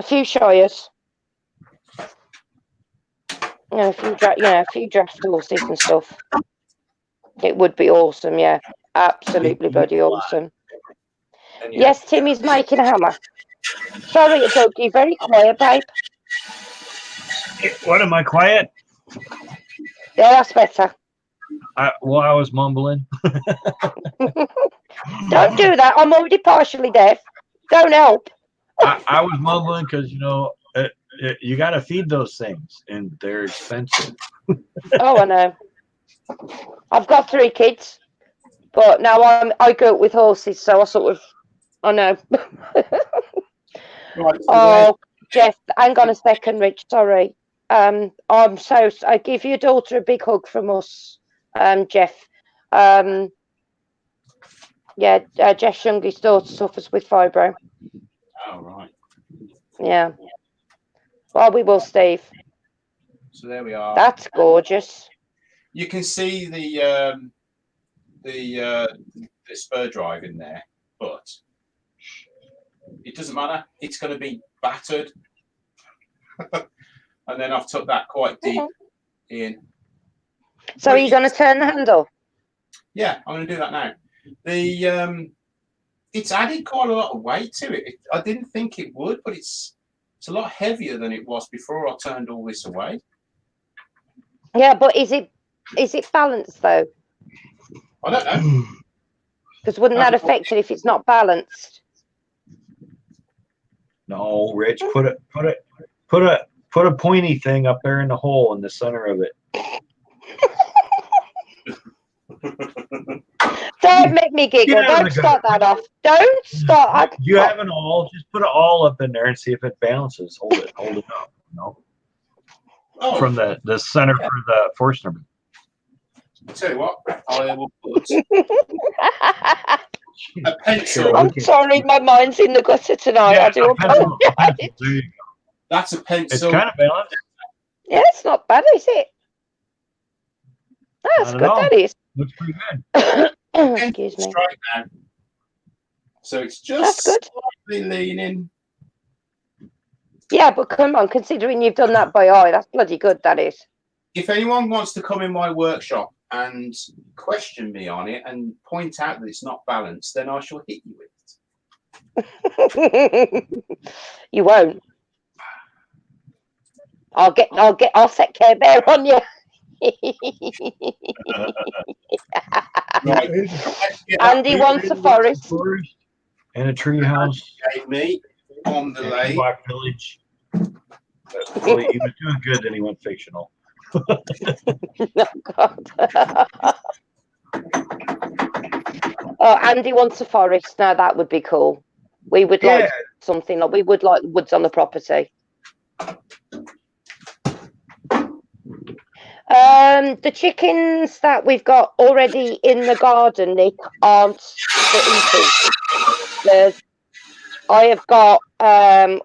few shires, a few draft horses and stuff. It would be awesome, yeah, absolutely bloody awesome. Yes, Timmy's making a hammer. Sorry, Doug, you're very quiet, babe. What, am I quiet? Yeah, that's better. I was mumbling. Don't do that. I'm already partially deaf. Don't help. I was mumbling because, you got to feed those things, and they're expensive. Oh, I know. I've got 3 kids, but now I go with horses, so I know. Right, so oh, Jeff, hang on a second, Rich. Sorry. I give your daughter a big hug from us, Jeff. Jeff's youngest daughter suffers with fibro. Oh, right. Yeah. Well, we will, Steve. So there we are. That's gorgeous. You can see the spur drive in there, but it doesn't matter. It's going to be battered. And then I've took that quite deep in. So are you going to turn the handle? Yeah, I'm going to do that now. It's added quite a lot of weight to it. I didn't think it would, but it's a lot heavier than it was before I turned all this away. Yeah, but is it balanced though? I don't know. Because wouldn't that affect it if it's not balanced? No, Rich, put a pointy thing up there in the hole in the center of it. Don't make me giggle. Don't start that off. Don't start. You have an awl. Just put an awl up in there and see if it balances. Hold it up. No. Oh. From the center for the Forstner. I'll tell you what, I will put a pencil. I'm sorry, my mind's in the gutter tonight. Yeah, I do apologize. There you go. That's a pencil. It's kind of balanced. Yeah, it's not bad, is it? That's good, that is. Looks pretty good. Excuse me. Straight now. So it's just slightly leaning. Yeah, but come on, considering you've done that by eye, that's bloody good, that is. If anyone wants to come in my workshop and question me on it and point out that it's not balanced, then I shall hit you with it. You won't. I'll set Care Bear on you. Right. Let's get that Andy wants a forest. And a tree house. gave me on the And lake. Ewok Village. Well, he was doing good, then he went fictional. Oh, God. Oh, Andy wants a forest. Now that would be cool. We would like something like we would like woods on the property. The chickens that we've got already in the garden, Nick, aren't for eating. I have got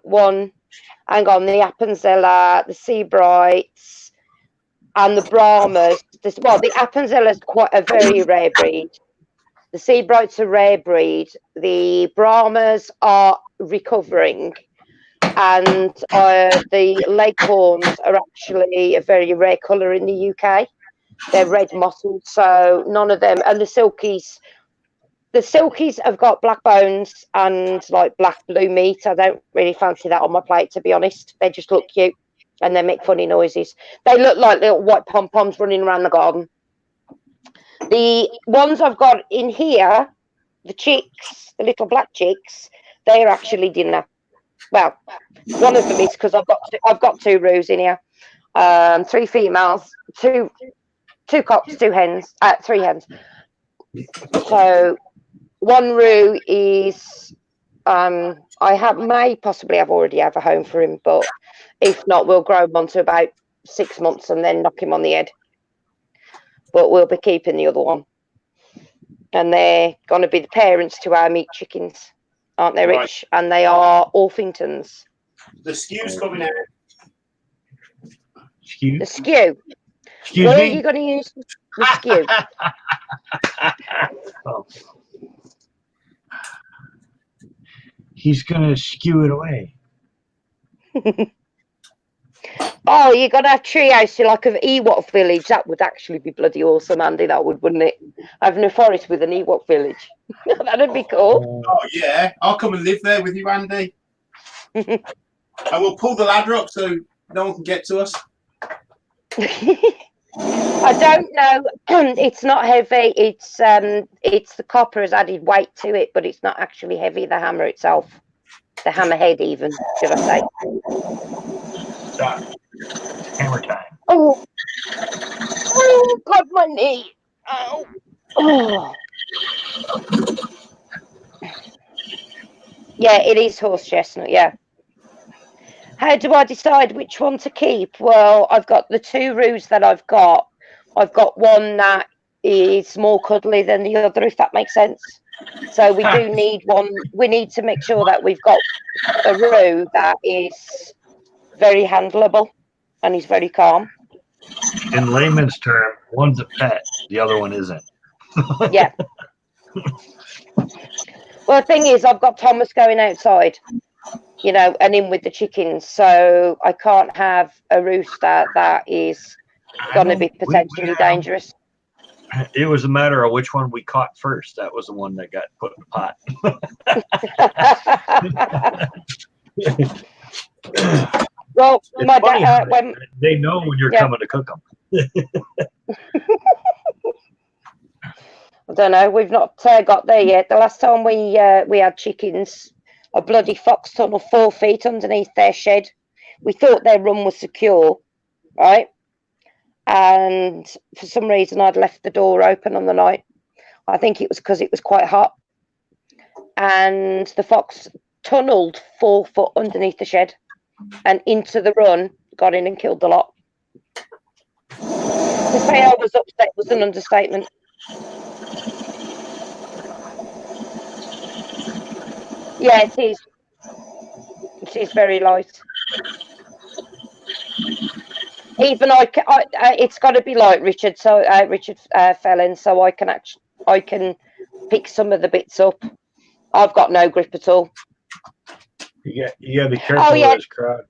one. Hang on, the Appenzeller, the Seabrights, and the Brahmas. The Appenzeller is quite a very rare breed. The Seabrights are a rare breed. The Brahmas are recovering. And the Leghorns are actually a very rare colour in the UK. They're red mottled, so none of them. And the Silkies have got black bones and like black blue meat. I don't really fancy that on my plate, to be honest. They just look cute and they make funny noises. They look like little white pom-poms running around the garden. The ones I've got in here, the chicks, the little black chicks, they're actually dinner. Well, one of them is because I've got 2 roos in here, 3 females, two cocks, 3 hens. So 1 roo is may possibly already have a home for him, but if not, we'll grow him onto about 6 months and then knock him on the head. But we'll be keeping the other one, and they're going to be the parents to our meat chickens. Aren't they, Rich? Right. And they are Orpingtons. The skew's coming out. Skew? The skew. Excuse Where me? are you going to use the skew? Oh. He's going to skew it away. Oh, you're going to have treehouse like an Ewok village. That would actually be bloody awesome, Andy. That would, wouldn't it? Having a forest with an Ewok village. That'd be cool. Oh, yeah. I'll come and live there with you, Andy. And we'll pull the ladder up so no one can get to us. I don't know. It's not heavy. It's the copper has added weight to it, but it's not actually heavy, the hammer itself. The hammerhead even, should I say. Stop. Hammer time. Oh, God, my knee. Oh. Yeah, it is horse chestnut, yeah. How do I decide which one to keep? Well, I've got the 2 roos that I've got. I've got one that is more cuddly than the other, if that makes sense. So we do need one. We need to make sure that we've got a roo that is very handleable and is very calm. In layman's term, one's a pet, the other one isn't. Yeah. Well, the thing is, I've got Thomas going outside, you know, and in with the chickens, so I can't have a rooster that is going to be potentially dangerous. It was a matter of which one we caught first. That was the one that got put in the pot. Well, it's my funny dad, how they know when you're coming to cook them. I don't know. We've not got there yet. The last time we had chickens, a bloody fox tunnel 4 feet underneath their shed. We thought their run was secure, right? And for some reason, I'd left the door open on the night. I think it was because it was quite hot. And the fox tunneled 4 foot underneath the shed and into the run, got in and killed the lot. To say I was upset was an understatement. Yeah, it is. It is very light. Even it's got to be light, Richard. So Richard Fellon, so I can pick some of the bits up. I've got no grip at all. You gotta be careful with this crowd.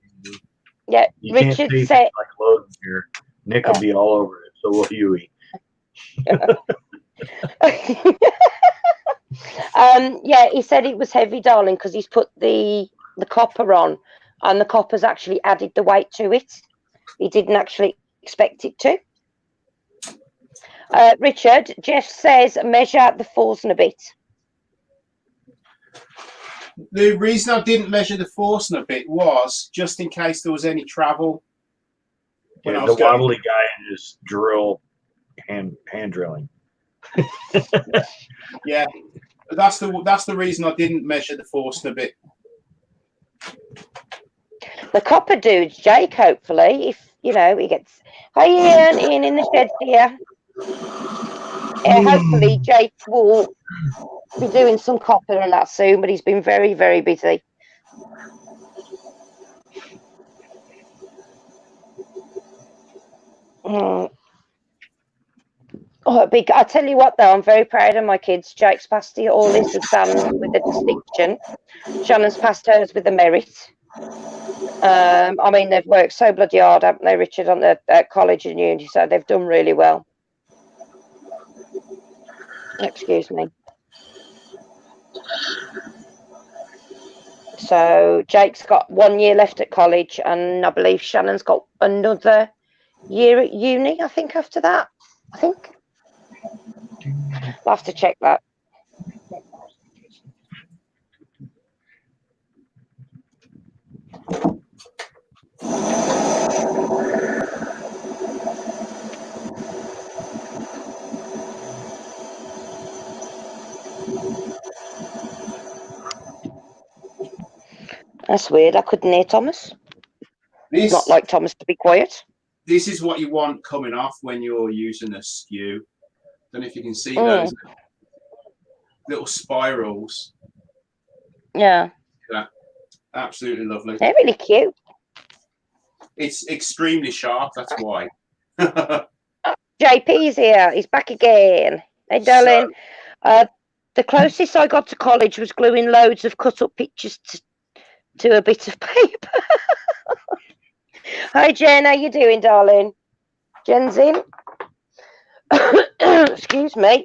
Yeah, you Richard can't said like loading here. Nick will be all over it. So will Huey. Yeah, he said it was heavy, darling, because he's put the copper on, and the copper's actually added the weight to it. He didn't actually expect it to. Richard, Jeff says measure out the forcing a bit. The reason I didn't measure the forcing a bit was just in case there was any travel. When I the was going, wobbly guy and just drill hand drilling. yeah, that's the reason I didn't measure the forcing a bit. The copper dude's Jake, hopefully, if he gets. Hi, Ian in the shed here. Hopefully, Jake will be doing some copper and that soon, but he's been very, very busy. Oh, I tell you what, though, I'm very proud of my kids. Jake's passed all his exams with a distinction. Shannon's passed hers with a merit. I mean, they've worked so bloody hard, haven't they, Richard, on the college and uni, so they've done really well. Excuse me. So Jake's got 1 year left at college, and I believe Shannon's got another year at uni, I think, after that. I think. I'll have to check that. That's weird. I couldn't hear Thomas. It's not like Thomas to be quiet. This is what you want coming off when you're using a skew. Don't know if you can see those little spirals. Yeah. Absolutely lovely. They're really cute. It's extremely sharp, that's why. JP's here. He's back again. Hey, darling. The closest I got to college was gluing loads of cut-up pictures to a bit of paper. Hi, Jen. How you doing, darling? Jen's in. Excuse me.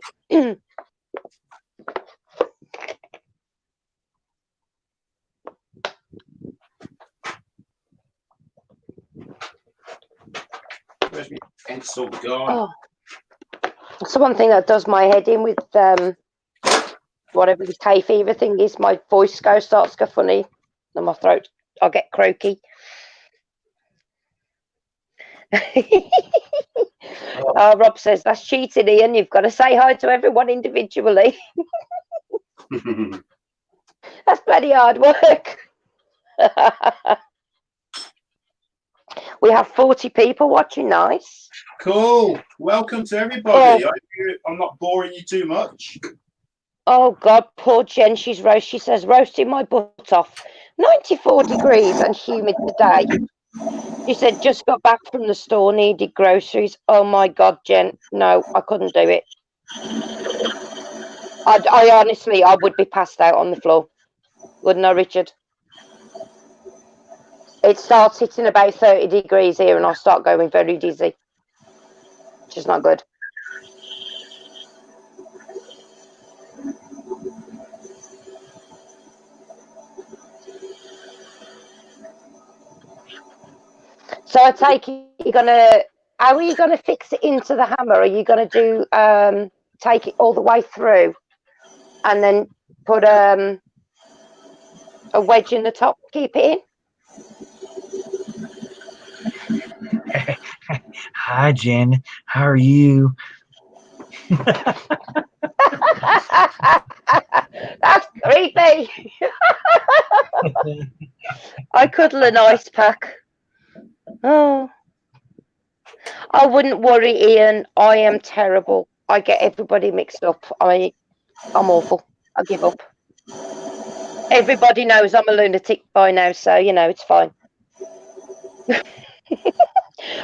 Where's my pencil gone? It's the one thing that does my head in with whatever this hay fever thing is. My voice starts to go funny, and my throat, I'll get croaky. Rob says that's cheating, Ian. You've got to say hi to everyone individually. That's bloody hard work. We have 40 people watching. Nice. Cool. Welcome to everybody. I'm not boring you too much. Oh God, poor Jen. She says roasting my butt off. 94 degrees and humid today. She said just got back from the store, needed groceries. Oh my God, Jen. No, I couldn't do it. I honestly, I would be passed out on the floor. Wouldn't I, Richard? It starts hitting about 30 degrees here and I'll start going very dizzy. Which is not good. So I take it how are you gonna fix it into the hammer? Are you gonna do take it all the way through and then put a wedge in the top, keep it in? Hi, Jen. How are you? That's creepy. I cuddle an ice pack. Oh, I wouldn't worry, Ian. I am terrible. I get everybody mixed up. I'm awful. I give up. Everybody knows I'm a lunatic by now, so it's fine.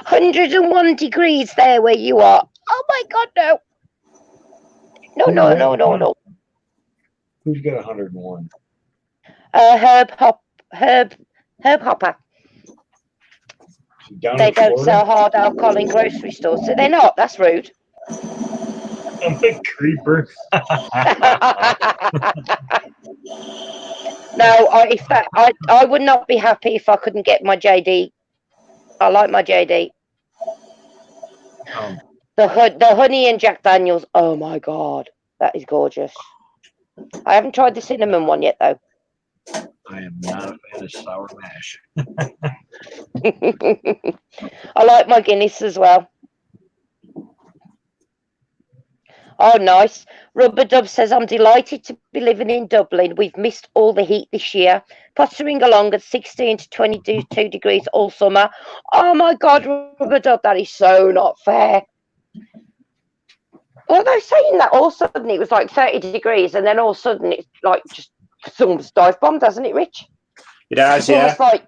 101 degrees there where you are. Oh my God, no. No. Who's got 101? Herb Hopper. They don't sell hard alcohol in grocery stores, so they're not. That's rude. I'm a creeper. No, I would not be happy if I couldn't get my JD. I like my JD. The honey and Jack Daniels. Oh my god, that is gorgeous. I haven't tried the cinnamon one yet though. I am not a fan of sour mash. I like my Guinness as well. Oh, nice. Rubber Dub says, I'm delighted to be living in Dublin. We've missed all the heat this year. Pottering along at 16 to 22 degrees all summer. Oh my God, Rubber Dub, that is so not fair. Although saying that, all of a sudden it was like 30 degrees and then all of a sudden it's like just someone's dive bombed, hasn't it, Rich? It has, It's almost like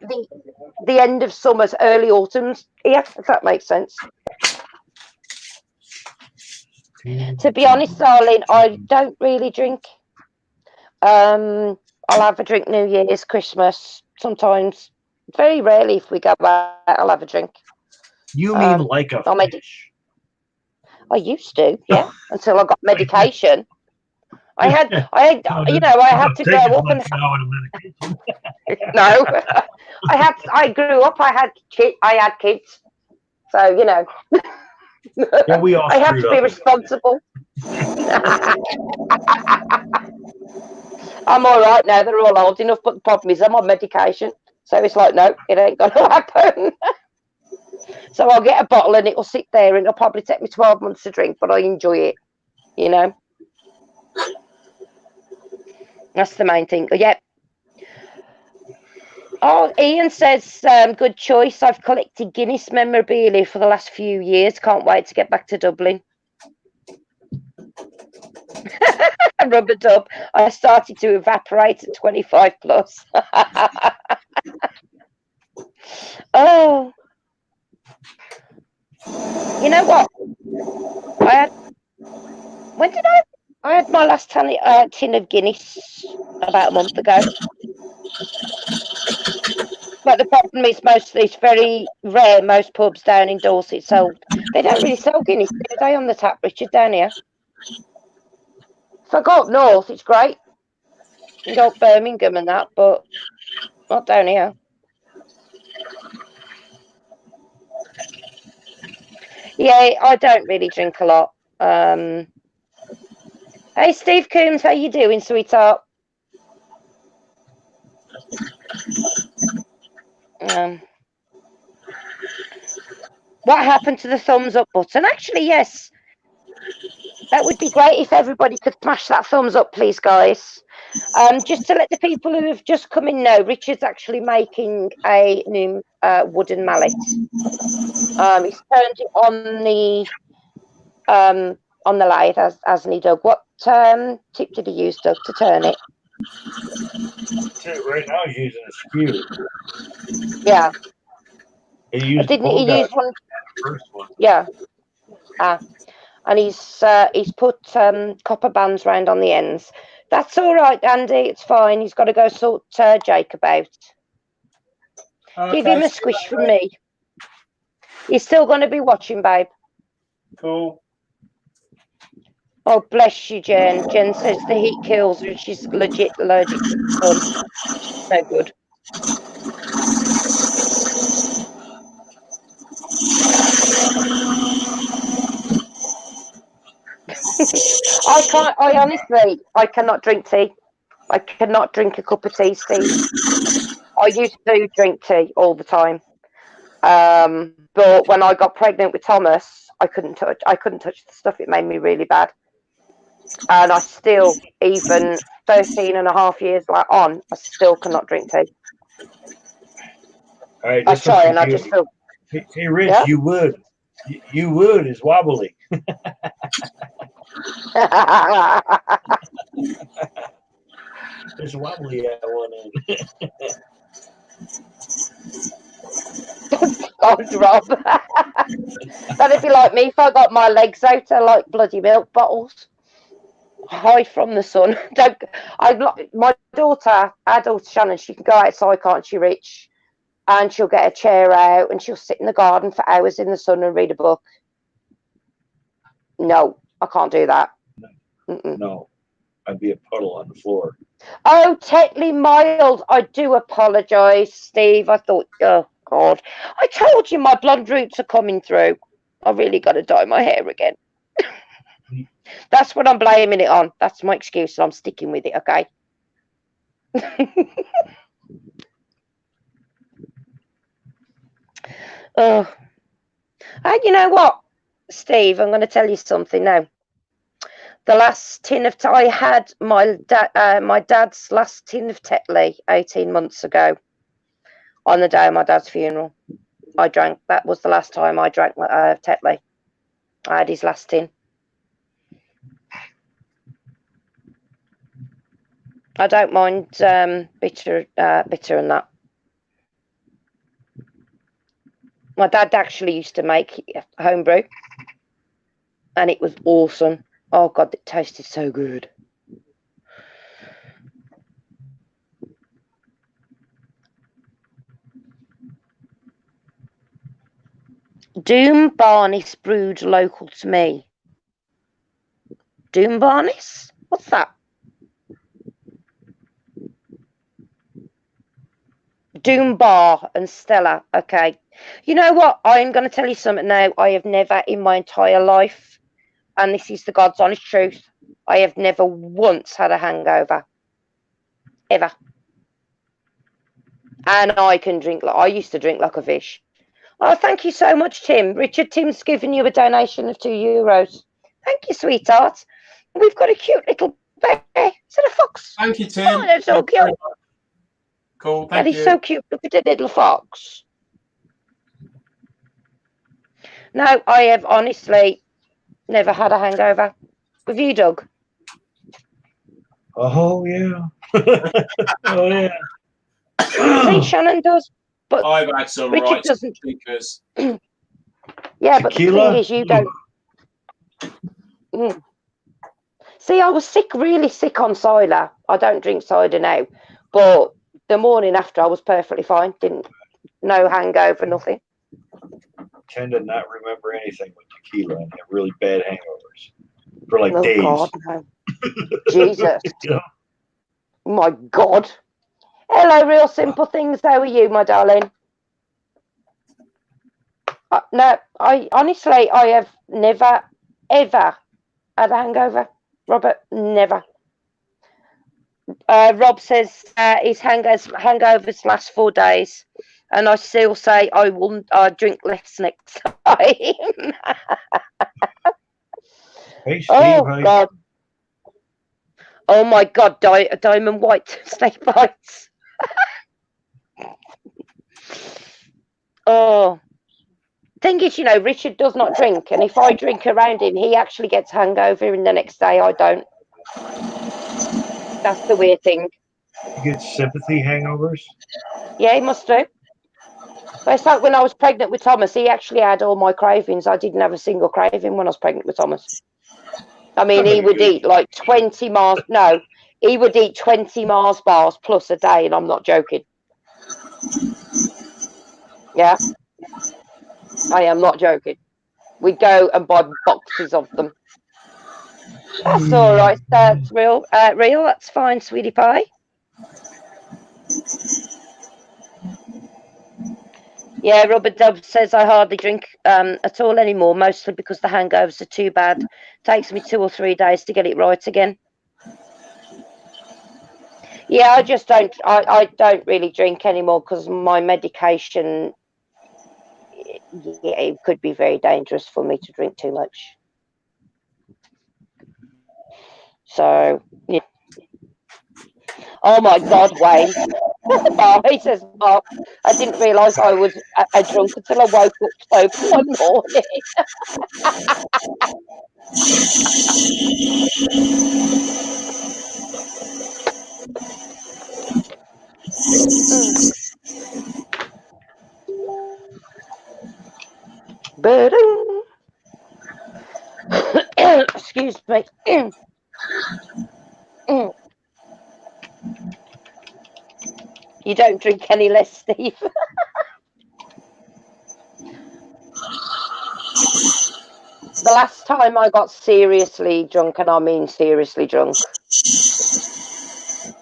the end of summer's early autumn's here, if that makes sense. To be honest, darling, I don't really drink. I'll have a drink New Year's, Christmas, sometimes. Very rarely if we go out, I'll have a drink. You mean like a fish? I used to, yeah, until I got medication. I had to go up and no, I grew up. I had kids, so you know. Yeah, we all I have to be responsible. I'm all right now. They're all old enough, but the problem is I'm on medication, so it's like no, it ain't gonna happen. So I'll get a bottle and it'll sit there, and it'll probably take me 12 months to drink, but I enjoy it. You know. That's the main thing. Yep. Oh, Ian says, good choice. I've collected Guinness memorabilia for the last few years. Can't wait to get back to Dublin. Rubber Dub. I started to evaporate at 25 plus. Oh. You know what? I had my last tin of Guinness about a month ago. But the problem is it's very rare. Most pubs down in Dorset they don't really sell Guinness, do they, on the tap, Richard, down here? If I go up north, it's great. You can go up Birmingham and that, but not down here. Yeah, I don't really drink a lot. Hey, Steve Coombs, how you doing, sweetheart? What happened to the thumbs up button? Actually, yes. That would be great if everybody could smash that thumbs up, please, guys. Just to let the people who have just come in know, Richard's actually making a new wooden mallet. He's turned it on the lathe, hasn't he, Doug? What tip did he use, Doug, to turn it? Right now he's using a skewer. Yeah. Didn't he use one? First one. Yeah. And he's put copper bands round on the ends. That's all right, Andy. It's fine. He's got to go sort Jake about. Give him a squish from me. He's still going to be watching, babe. Cool. Oh, bless you, Jen. Jen says the heat kills her. She's legit allergic to the sun. No good. I cannot drink tea. I cannot drink a cup of tea, Steve. I used to drink tea all the time. But when I got pregnant with Thomas, I couldn't touch the stuff. It made me really bad. And I still, even 13 and a half years on, I still cannot drink tea. All right, I try and I just feel... Hey, Rich, yeah? You would. You would is wobbly. There's wobbly at one end. God, Rob. That'd be like me if I got my legs out like bloody milk bottles. Hide from the sun. My daughter, our daughter Shannon, she can go outside, can't she, Rich? And she'll get a chair out and she'll sit in the garden for hours in the sun and read a book. No, I can't do that. Mm-mm. No, I'd be a puddle on the floor. Oh, Tetley Mild. I do apologise, Steve. I thought, oh, God. I told you my blonde roots are coming through. I really got to dye my hair again. That's what I'm blaming it on. That's my excuse. I'm sticking with it, okay? Oh. And you know what, Steve? I'm going to tell you something now. The last tin of I had my dad's last tin of Tetley 18 months ago on the day of my dad's funeral. I drank. That was the last time I drank Tetley. I had his last tin. I don't mind bitter and that. My dad actually used to make homebrew, and it was awesome. Oh God, it tasted so good. Doom Barnis brewed local to me. Doom Barnis? What's that? Doom Bar and Stella. Okay. You know what? I'm going to tell you something now. I have never in my entire life, and this is the God's honest truth, I have never once had a hangover. Ever. And I can drink like I used to drink like a fish. Oh, thank you so much, Tim. Richard, Tim's given you a donation of €2. Thank you, sweetheart. We've got a cute little bear. Is it a fox? Thank you, Tim. Oh, that's so cute. Cool. That is so cute. Look at the little fox. No, I have honestly never had a hangover. Have you, Doug? Oh yeah. Oh yeah. See, Shannon does, but I've had some Richard right doesn't. speakers. Yeah, but the Tequila? thing is, you don't. See, I was sick, really sick on cider. I don't drink cider now, but the morning after, I was perfectly fine. No hangover, nothing. Tend to not remember anything with tequila and have really bad hangovers for like Oh days. God, no. Jesus. Yeah. My God. Hello, Real Simple Things. How are you, my darling? No, I honestly, I have never, ever had a hangover. Robert, never. Rob says his hangovers last 4 days, and I still say I will drink less next time. Hey, Steve, Oh God. Oh my God, diamond white snake bites. Oh. Thing is, you know, Richard does not drink, and if I drink around him, he actually gets hangover, and the next day I don't. That's the weird thing. You get sympathy hangovers? Yeah, he must do. But it's like when I was pregnant with Thomas, he actually had all my cravings. I didn't have a single craving when I was pregnant with Thomas. I mean, he would eat like 20 Mars. No, he would eat 20 Mars bars plus a day, and I'm not joking. Yeah. I am not joking. We'd go and buy boxes of them. That's all right. That's real. Real. That's fine, sweetie pie. Yeah, Robert Dub says I hardly drink at all anymore, mostly because the hangovers are too bad. Takes me 2 or 3 days to get it right again. Yeah, I just don't. I don't really drink anymore because my medication. Yeah, it could be very dangerous for me to drink too much. So, yeah. Oh my God, Wayne. He says, Mark, I didn't realise I was a drunk until I woke up sober one morning. Excuse me. You don't drink any less, Steve. The last time I got seriously drunk, and I mean seriously drunk,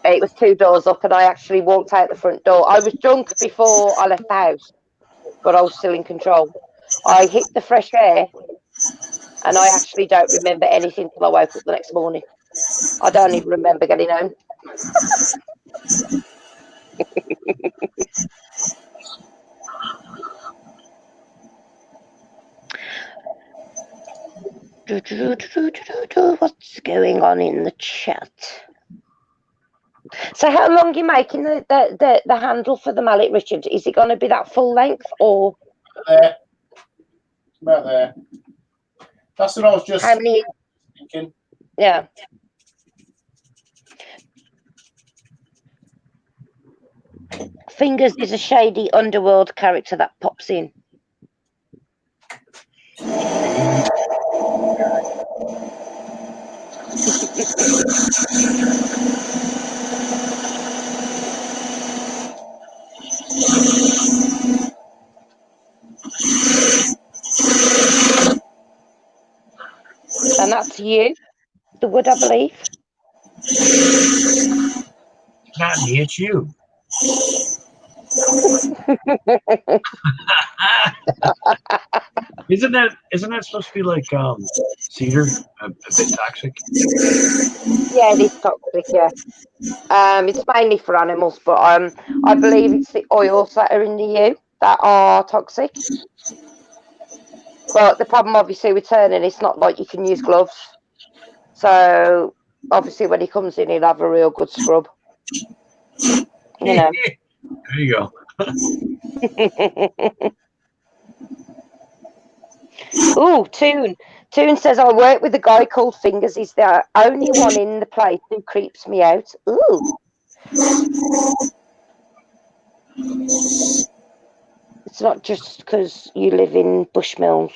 it was 2 doors up, and I actually walked out the front door. I was drunk before I left the house, but I was still in control. I hit the fresh air, and I actually don't remember anything till I woke up the next morning. I don't even remember getting home. What's going on in the chat? So how long are you making the handle for the mallet, Richard? Is it going to be that full length or? There. About there. That's what I was just thinking. Yeah. Fingers is a shady underworld character that pops in. And that's you, the wood, I believe. Not me, it's you. Isn't that supposed to be like cedar, a bit toxic? Yeah, it is toxic. Yeah, it's mainly for animals, but I believe it's the oils that are in the yew that are toxic. But the problem, obviously, with turning, it's not like you can use gloves. So obviously, when he comes in, he'll have a real good scrub. You know. There you go. Ooh, Toon. Toon says, I work with a guy called Fingers. He's the only one in the place who creeps me out. Ooh. It's not just because you live in Bushmills.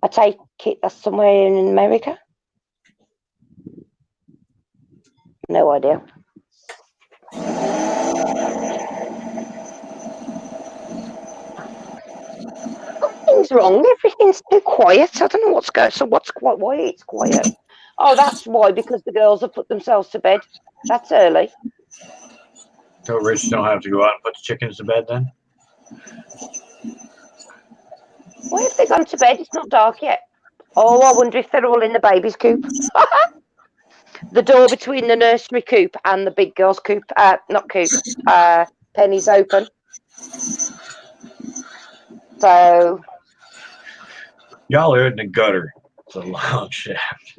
I take it that's somewhere in America. No idea. Nothing's wrong. Everything's too quiet. I don't know what's going. So why it's quiet? Oh, that's why, because the girls have put themselves to bed. That's early. So Rich don't have to go out and put the chickens to bed then? Why have they gone to bed? It's not dark yet. Oh, I wonder if they're all in the baby's coop. The door between the nursery coop and the big girl's coop, not coop, Penny's open. So. Y'all are in the gutter. It's a long shaft.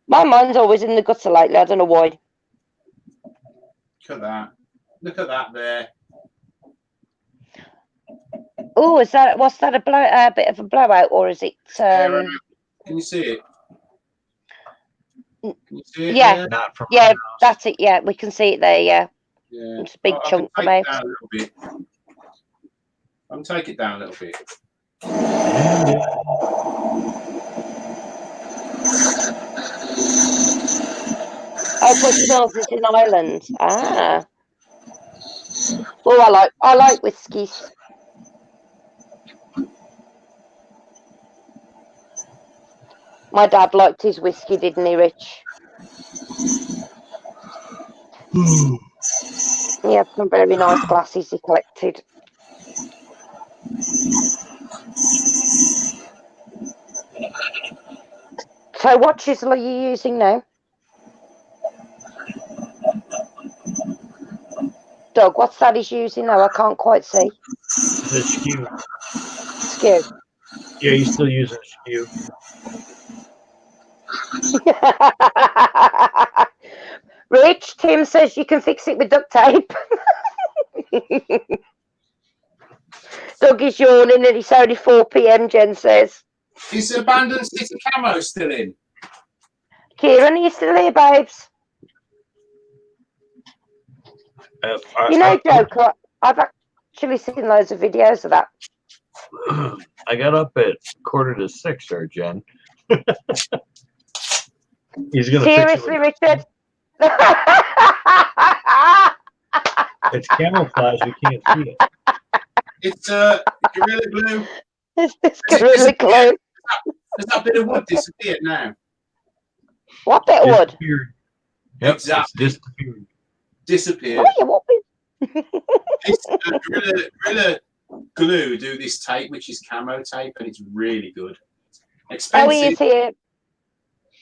My mind's always in the gutter lately. I don't know why. Look at that. Look at that there. Oh, what's that? A bit of a blowout, or is it? Can you see it? Can you see it? Yeah, there? Not from yeah, that's it. Yeah, we can see it there. Yeah, yeah. It's a big chunk come out. down a little bit. I'm take it down a little bit. Oh, Bushmills is in Ireland. Ah. Oh, I like whiskies. My dad liked his whiskey, didn't he, Rich? He had some very nice glasses he collected. So what chisel are you using now? Doug, what's that he's using now? I can't quite see. The skew. Skew. Yeah, he's still using skew. Rich, Tim says you can fix it with duct tape. Doug is yawning and it's only 4 p.m, Jen says. Is the Abandoned City camo still in? Kieran, are you still here, babes? You know, Joker, I've actually seen loads of videos of that. I got up at 5:45 there, Jen. He's gonna seriously, fix it Richard. It's camouflage. You can't see it. It's Gorilla Glue. This Gorilla Glue. Has that bit of wood disappeared now? What bit of wood? Disappeared. Yep, Exactly. it's disappeared. Disappeared. Oh, yeah, what bit? This Gorilla Glue do this tape, which is camo tape, and it's really good. Oh, Expensive. he is here.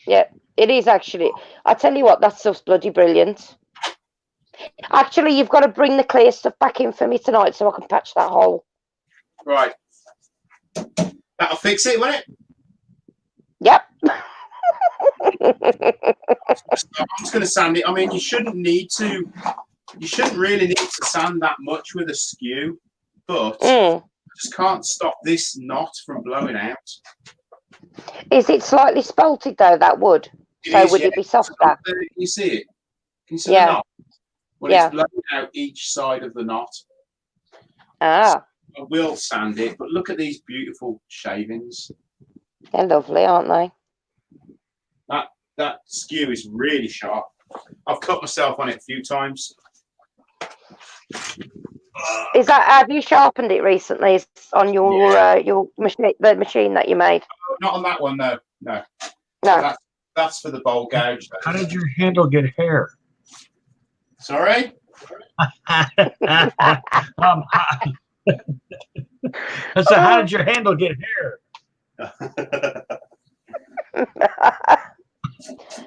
Yeah, it is actually. I tell you what, that stuff's bloody brilliant. Actually, you've got to bring the clear stuff back in for me tonight so I can patch that hole. Right. That'll fix it, won't it? Yep. I'm just going to sand it. I mean, you shouldn't really need to sand that much with a skew, but I just can't stop this knot from blowing out. Is it slightly spalted though, that wood? Would it be softer? Can you see it? Can you see the knot? Well, it's blowing out each side of the knot. Ah. So I will sand it, but look at these beautiful shavings. They're lovely, aren't they? That skew is really sharp. I've cut myself on it a few times. Have you sharpened it recently on your machine, the machine that you made? Not on that one, no. That's for the bowl gouge. How did your handle get hair? Sorry? So how did your handle get hair?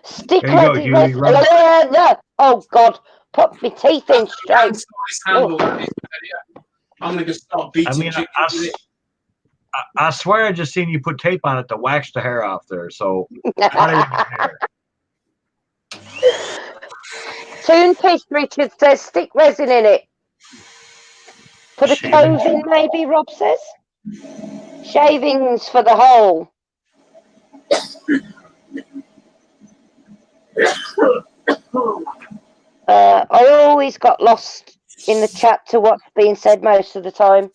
Stick There you go, Huey, oh God, put my teeth in straight. I'm going to start beating I swear I just seen you put tape on it to wax the hair off there. So how did it get hair? Toon Fish Richard says stick resin in it. For the toes in, maybe, Rob says. Shavings for the hole. I always got lost in the chat to what's being said most of the time.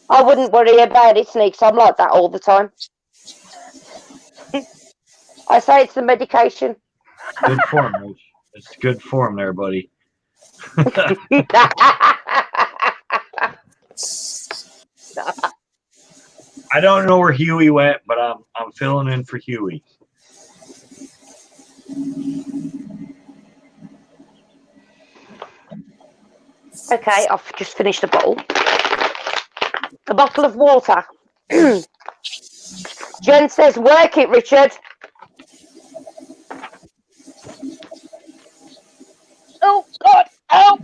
I wouldn't worry about it, Sneaks. I'm like that all the time. I say it's the medication. Good form, Rich. It's good form there, buddy. I don't know where Huey went, but I'm filling in for Huey. Okay, I've just finished the bottle. A bottle of water. Jen says, work it, Richard. Oh, God. Oh.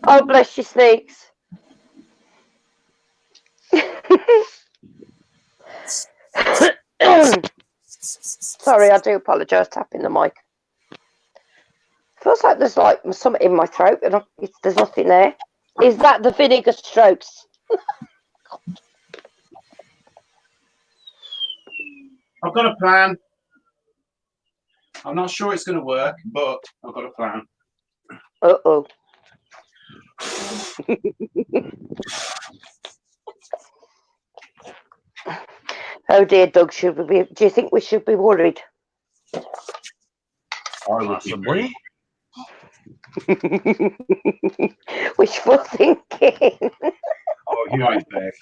Oh, bless you, Sneaks. Sorry, I do apologise, tapping the mic. Feels like there's something in my throat and there's nothing there. Is that the vinegar strokes? I've got a plan. I'm not sure it's going to work, but I've got a plan. Uh-oh. Oh dear, Doug, do you think we should be worried? Possibly. Wishful thinking. Oh, Huey's back.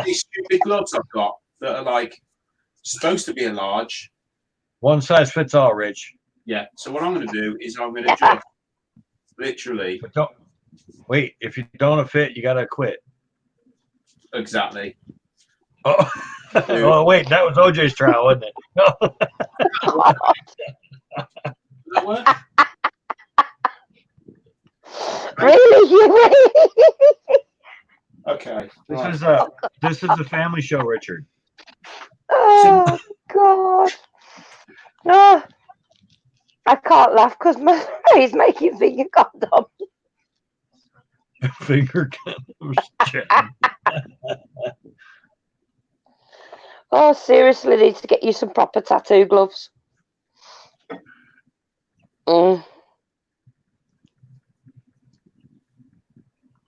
These stupid gloves I've got that are like supposed to be a large. One size fits all, Rich. Yeah. So what I'm going to do is I'm going to just literally. But don't wait. If you don't fit, you gotta quit. Exactly. Oh, oh wait, that was OJ's trial, wasn't it? That work? Really? Okay. This is a family show, Richard. Oh God! Oh, I can't laugh because my he's making finger condom. Finger condoms. Oh, seriously, need to get you some proper tattoo gloves.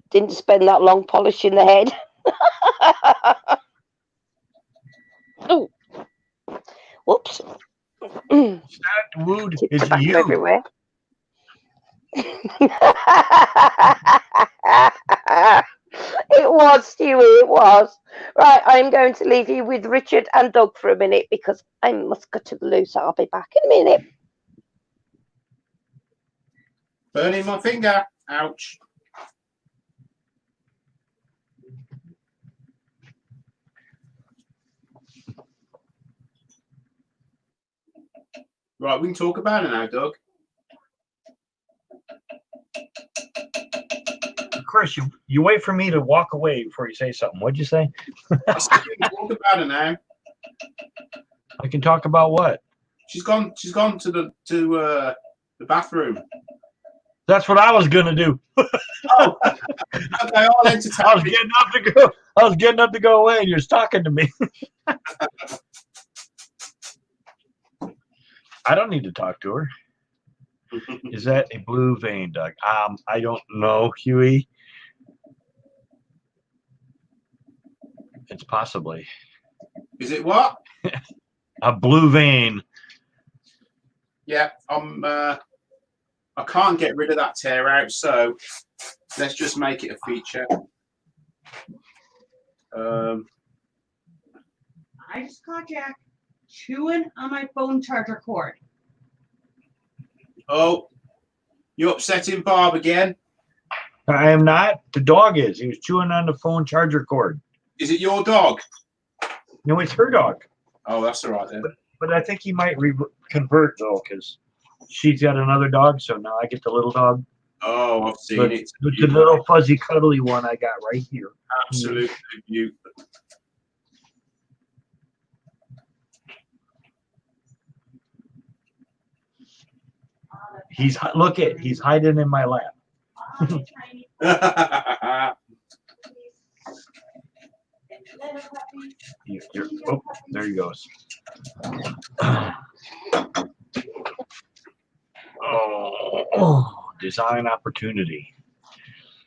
Didn't spend that long polishing the head. Wood, Tipped it's tobacco you. everywhere. It was, Stewie, it was. Right, I'm going to leave you with Richard and Doug for a minute because I must go to the loo, so I'll be back in a minute. Burning my finger. Ouch. Right, we can talk about it now, Doug. Chris, you wait for me to walk away before you say something. What'd you say? I said we can talk about it now. I can talk about what? She's gone to the bathroom. That's what I was gonna do. Oh, okay, I'll entertain. I was getting up to go away, and you're talking to me. I don't need to talk to her. Is that a blue vein, Doug? I don't know, Huey. It's possibly Is it what? a blue vein. Yeah, I can't get rid of that tear out, so let's just make it a feature. I just caught Jack chewing on my phone charger cord. Oh, you upsetting Bob again? I am not. The dog is. He was chewing on the phone charger cord. Is it your dog? No, it's her dog. Oh, that's all right then. But I think he might convert though, because she's got another dog, so now I get the little dog. Oh, I've seen But it. the little fuzzy cuddly one I got right here. Absolutely beautiful. He's hiding in my lap. Oh, there he goes. Oh, design opportunity.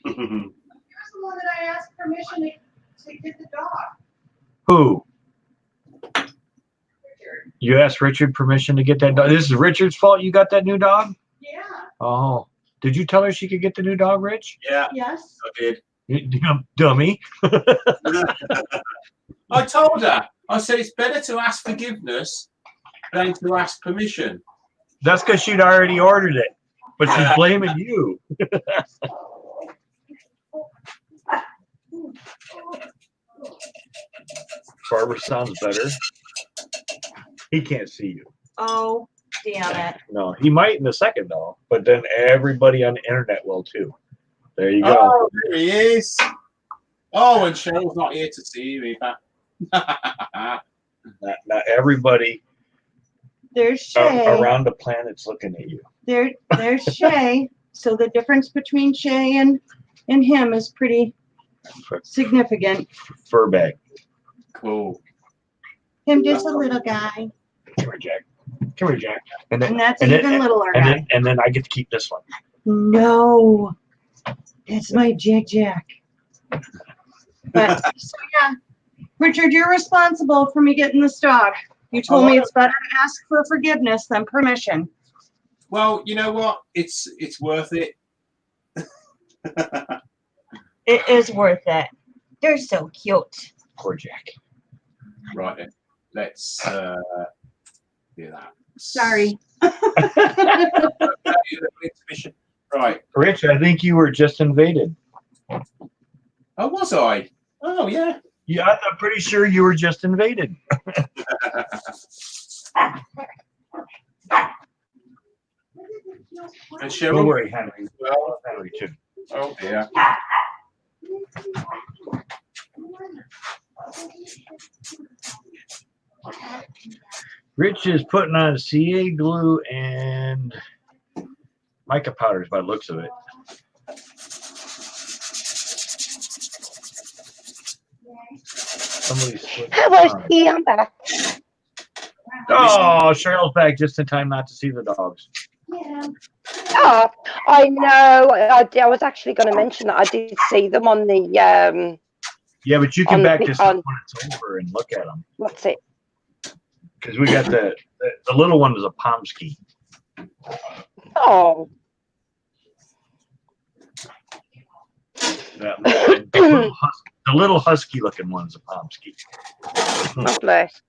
Here's the one that I asked permission to get the dog. Who? You asked Richard permission to get that dog. This is Richard's fault you got that new dog? Yeah. Oh. Did you tell her she could get the new dog, Rich? Yeah, Yes. I did. You dummy. I told her. I said it's better to ask forgiveness than to ask permission. That's because she'd already ordered it. But she's blaming you. Barbara sounds better. He can't see you. Oh, damn it. No, he might in a second though. But then everybody on the internet will too. There you go. Oh, there he is. Oh, and Cheryl's not here to see me. Not everybody There's Shay. around the planet's looking at you. There's Shay. So the difference between Shay and him is pretty significant. Fur bag. Cool. Him just a little guy. Come here, Jack. Come here, Jack. And that's even littler guy. And then I get to keep this one. No. That's my Jack. But so yeah. Richard, you're responsible for me getting this dog. You told me it's better to ask for forgiveness than permission. Well, you know what? It's worth it. It is worth it. They're so cute. Poor Jack. Right then. Let's do that. Sorry. Right. Rich, I think you were just invaded. Oh, was I? Oh, yeah. Yeah, I'm pretty sure you were just invaded. And Cheryl. Don't worry, Henry. Well, Henry too. oh, dear. Rich is putting on CA glue and mica powders by the looks of it. Somebody's Hello, Steve, I'm back. Oh, Cheryl's back just in time not to see the dogs. Yeah. Oh, I know. I was actually going to mention that I did see them on the Yeah, but you can On back the- this up when it's over and look at them. what's it? Because we got The little one is a Pomsky. Oh. The little husky looking one's a Pomsky. God bless.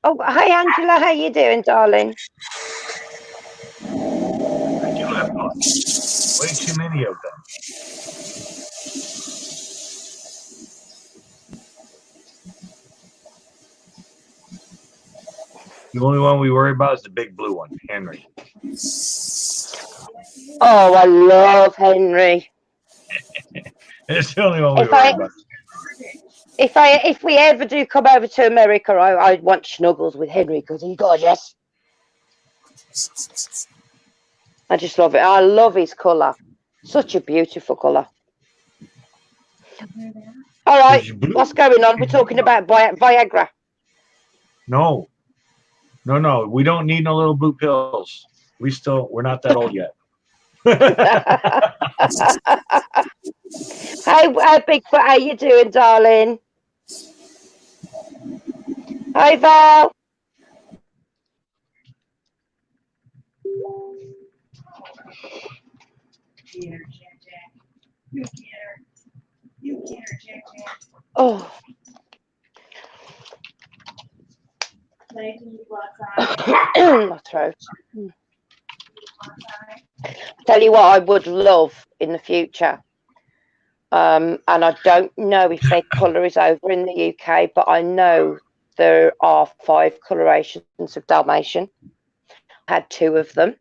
Oh, hi Angela, how you doing, darling? I do have way too many of them. The only one we worry about is the big blue one, Henry. Oh, I love Henry. It's the only one we worry about. If we ever do come over to America, I want snuggles with Henry because he's gorgeous. I just love it. I love his colour. Such a beautiful colour. All right, what's going on? We're talking about Viagra. No. We don't need no little blue pills. We're not that old yet. Hi, Bigfoot. How you doing, darling? Hi, Val. You get her, Jack. Oh. My throat. Tell you what I would love in the future. And I don't know if their colour is over in the UK, but I know there are 5 colorations of Dalmatian. I had 2 of them.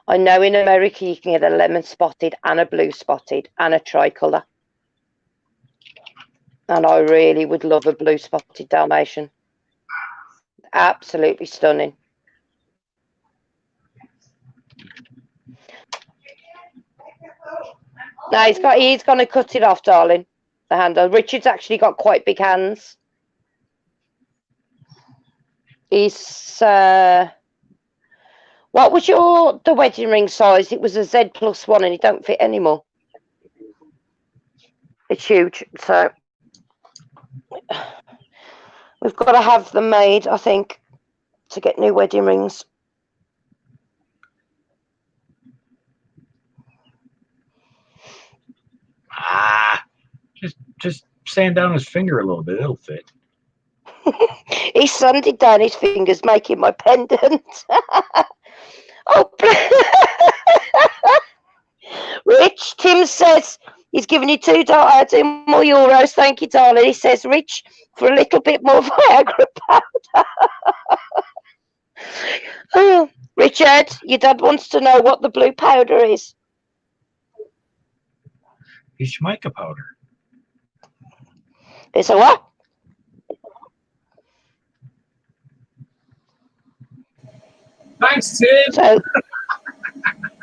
I know in America you can get a lemon spotted and a blue spotted and a tricolour. And I really would love a blue spotted Dalmatian. Absolutely stunning. No, he's going to cut it off, darling. The handle. Richard's actually got quite big hands. He's what was the wedding ring size? It was a Z+1 and it don't fit anymore. It's huge, so we've got to have them made, I think, to get new wedding rings. Just sand down his finger a little bit. It'll fit. He sanded down his fingers making my pendant. Oh, Rich, Tim says he's giving you $2 more euros. Thank you, darling. He says, Rich, for a little bit more Viagra powder. Oh, Richard, your dad wants to know what the blue powder is. It's Jamaica powder. It's a what? Thanks, Tim. So,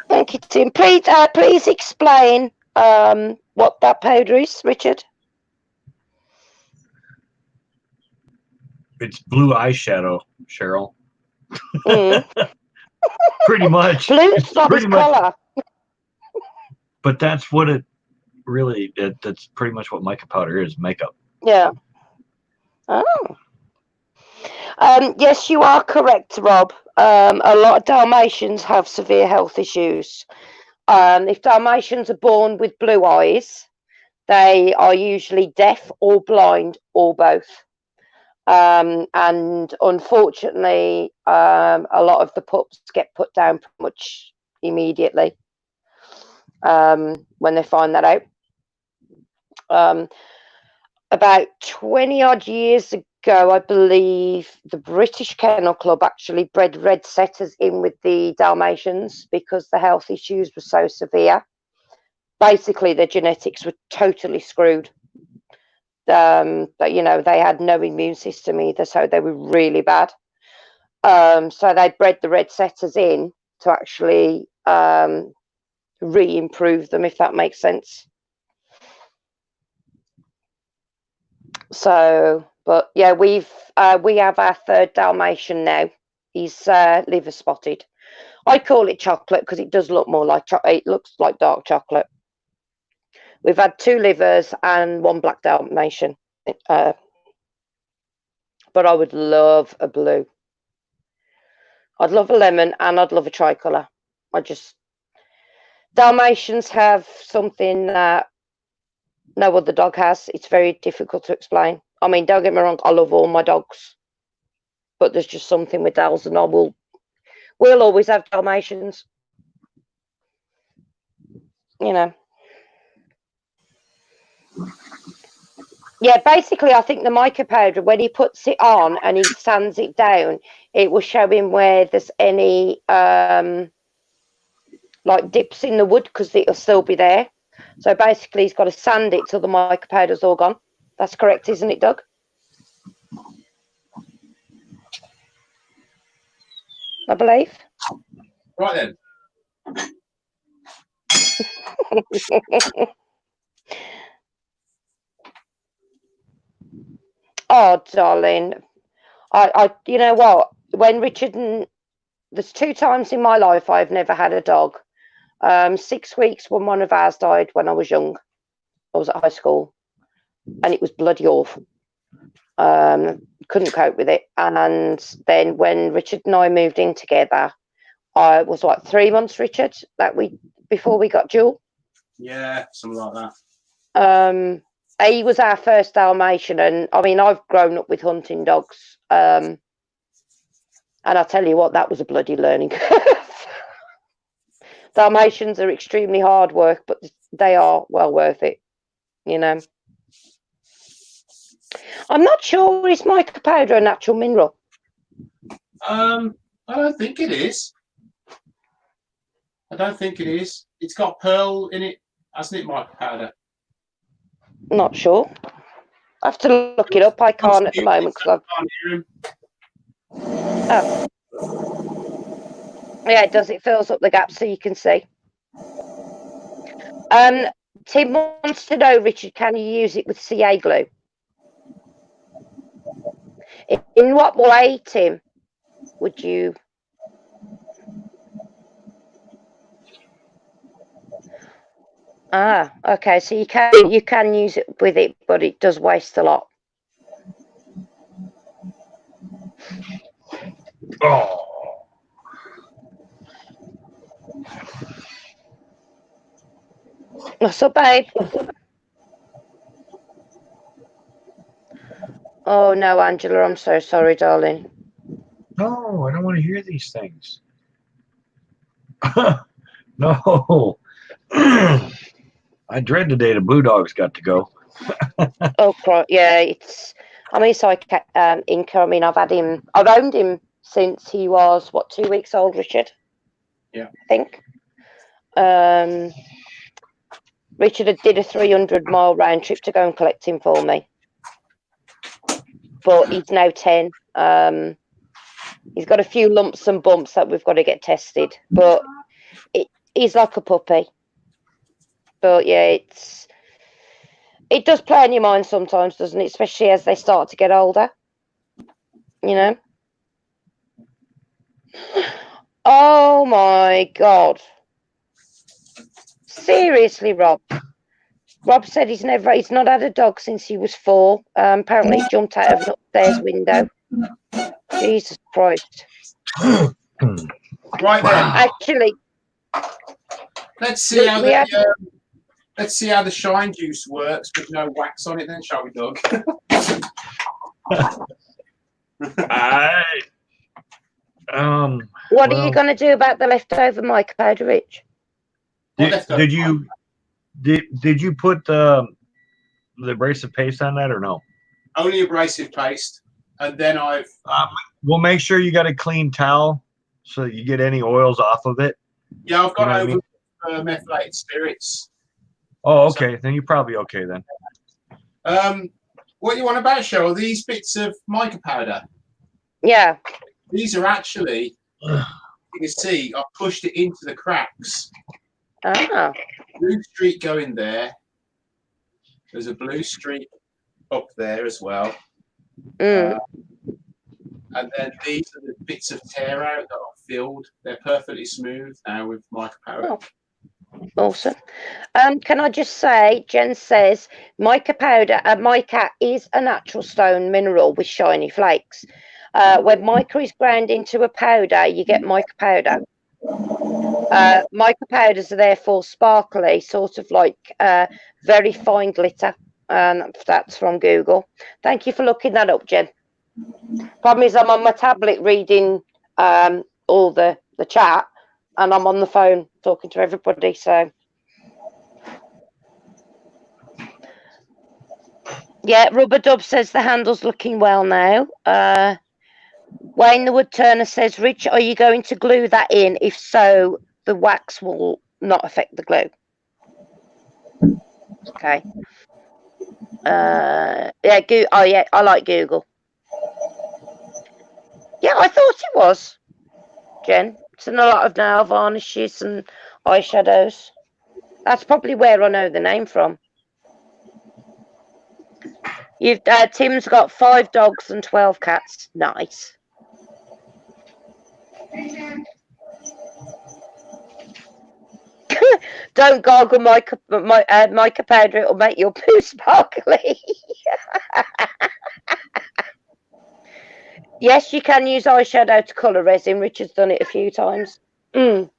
thank you, Tim. Please explain what that powder is, Richard. It's blue eyeshadow, Cheryl. Mm. Pretty much. Blue's not his colour. But that's what it really, that's pretty much what mica powder is, makeup. Yeah. Oh. Yes, you are correct, Rob. A lot of Dalmatians have severe health issues. If Dalmatians are born with blue eyes, they are usually deaf or blind or both. And unfortunately, a lot of the pups get put down pretty much immediately when they find that out. About 20 odd years ago, I believe the British Kennel Club actually bred red setters in with the Dalmatians because the health issues were so severe. Basically, their genetics were totally screwed. But you know, they had no immune system either, so they were really bad. So they bred the red setters in to actually re-improve them, if that makes sense. So, but yeah, we have our 3rd Dalmatian now. He's liver spotted. I call it chocolate because it does look more like chocolate. It looks like dark chocolate. We've had 2 livers and 1 black Dalmatian. But but I would love a blue. I'd love a lemon and I'd love a tricolour. Dalmatians have something that no other dog has. It's very difficult to explain. I mean, don't get me wrong, I love all my dogs, but there's just something with Dals, and we'll always have Dalmatians. You know. Yeah, basically, I think the mica powder, when he puts it on and he sands it down, it will show him where there's any like dips in the wood, because it'll still be there. So basically, he's got to sand it till the mica powder's all gone. That's correct, isn't it, Doug? I believe. Right then. Oh, darling. You know what? When Richard and there's 2 times in my life I've never had a dog. 6 weeks when one of ours died when I was young. I was at high school, and it was bloody awful. Couldn't cope with it. And then when Richard and I moved in together, I was like 3 months, Richard, before we got Jewel. Yeah, something like that. He was our first Dalmatian, and I mean, I've grown up with hunting dogs, and I tell you what, that was a bloody learning curve. Dalmatians are extremely hard work, but they are well worth it, you know. I'm not sure, is mica powder a natural mineral? I don't think it is. I don't think it is. It's got pearl in it, hasn't it, mica powder? Not sure. I have to look it up. I can't at the moment because can't hear him. Oh. Yeah, it does. It fills up the gap so you can see. Tim wants to know, Richard, can you use it with CA glue? In what way, Tim, would you? Ah, okay. So you can use it with it, but it does waste a lot. Oh. What's up, babe? Oh no, Angela, I'm so sorry, darling. No, I don't want to hear these things. No. I dread the day the blue dogs got to go. Oh, yeah, I mean, so Inca. I mean, I've owned him since he was 2 weeks old, Richard. Yeah, I think. Richard did a 300-mile round trip to go and collect him for me, but he's now 10. He's got a few lumps and bumps that we've got to get tested, but he's like a puppy. But yeah, it does play on your mind sometimes, doesn't it? Especially as they start to get older, you know. Oh my God! Seriously, Rob. Rob said he's not had a dog since he was 4. Apparently, he jumped out of an upstairs window. Jesus Christ! Right then. Actually, let's see how the shine juice works with no wax on it. Then, shall we, Doug? What are you going to do about the leftover mica powder, Rich? Did you put the abrasive paste on that or no? Only abrasive paste, and then I've. Well, make sure you got a clean towel so that you get any oils off of it. Yeah, I've got methylated spirits. Oh, okay. So, then you're probably okay then. What you want about, Cheryl? These bits of mica powder. Yeah. These are actually. You can see I've pushed it into the cracks. Ah. Blue streak going there. There's a blue streak up there as well. Mm. And then these are the bits of tear out that are filled. They're perfectly smooth now with mica powder. Oh. Awesome. Can I just say, Jen says mica powder. Mica is a natural stone mineral with shiny flakes. When mica is ground into a powder, you get mica powder. Mica powders are therefore sparkly, sort of like very fine glitter. And that's from Google. Thank you for looking that up, Jen. Problem is, I'm on my tablet reading all the chat, and I'm on the phone talking to everybody. So, yeah, Rubber Dub says the handle's looking well now. Wayne the Wood Turner says, Rich, are you going to glue that in? If so, the wax will not affect the glue. Okay. Yeah, oh yeah, I like Google. Yeah, I thought it was, Jen. It's in a lot of nail varnishes and eyeshadows. That's probably where I know the name from. You've Tim's got 5 dogs and 12 cats. Nice. Don't gargle mica powder, it'll make your poo sparkly. Yes, you can use eyeshadow to colour resin. Richard's done it a few times. Oh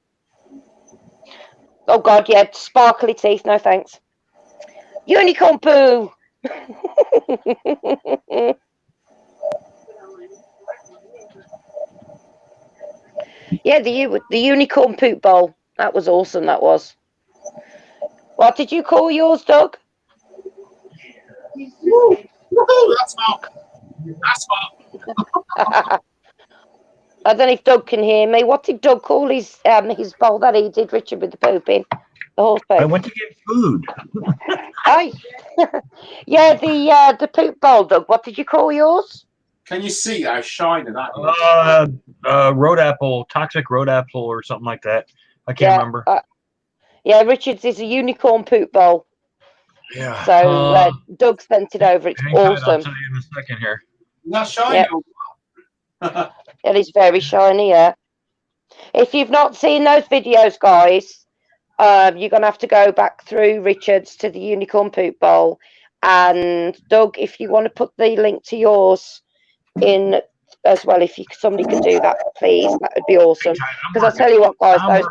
God, yeah, sparkly teeth, no thanks. Unicorn poo. Yeah, the unicorn poop bowl. That was awesome, that was. What did you call yours, Doug? Woohoo, that's Mark. That's Mark. I don't know if Doug can hear me. What did Doug call his bowl that he did, Richard, with the poop in? The horse poop. I went to get food. Hi. Yeah, the poop bowl, Doug. What did you call yours? Can you see how shiny that is? Road apple, toxic road apple, or something like that. I can't remember. Yeah, Richard's is a unicorn poop bowl. Yeah. So Doug sent it over. It's awesome. I'll tell you in a second here. Not shiny. Yep. It is very shiny, yeah. If you've not seen those videos, guys, you're going to have to go back through Richard's to the unicorn poop bowl. And Doug, if you want to put the link to yours in as well, if somebody could do that, please, that would be awesome. Because I'll tell you what, guys,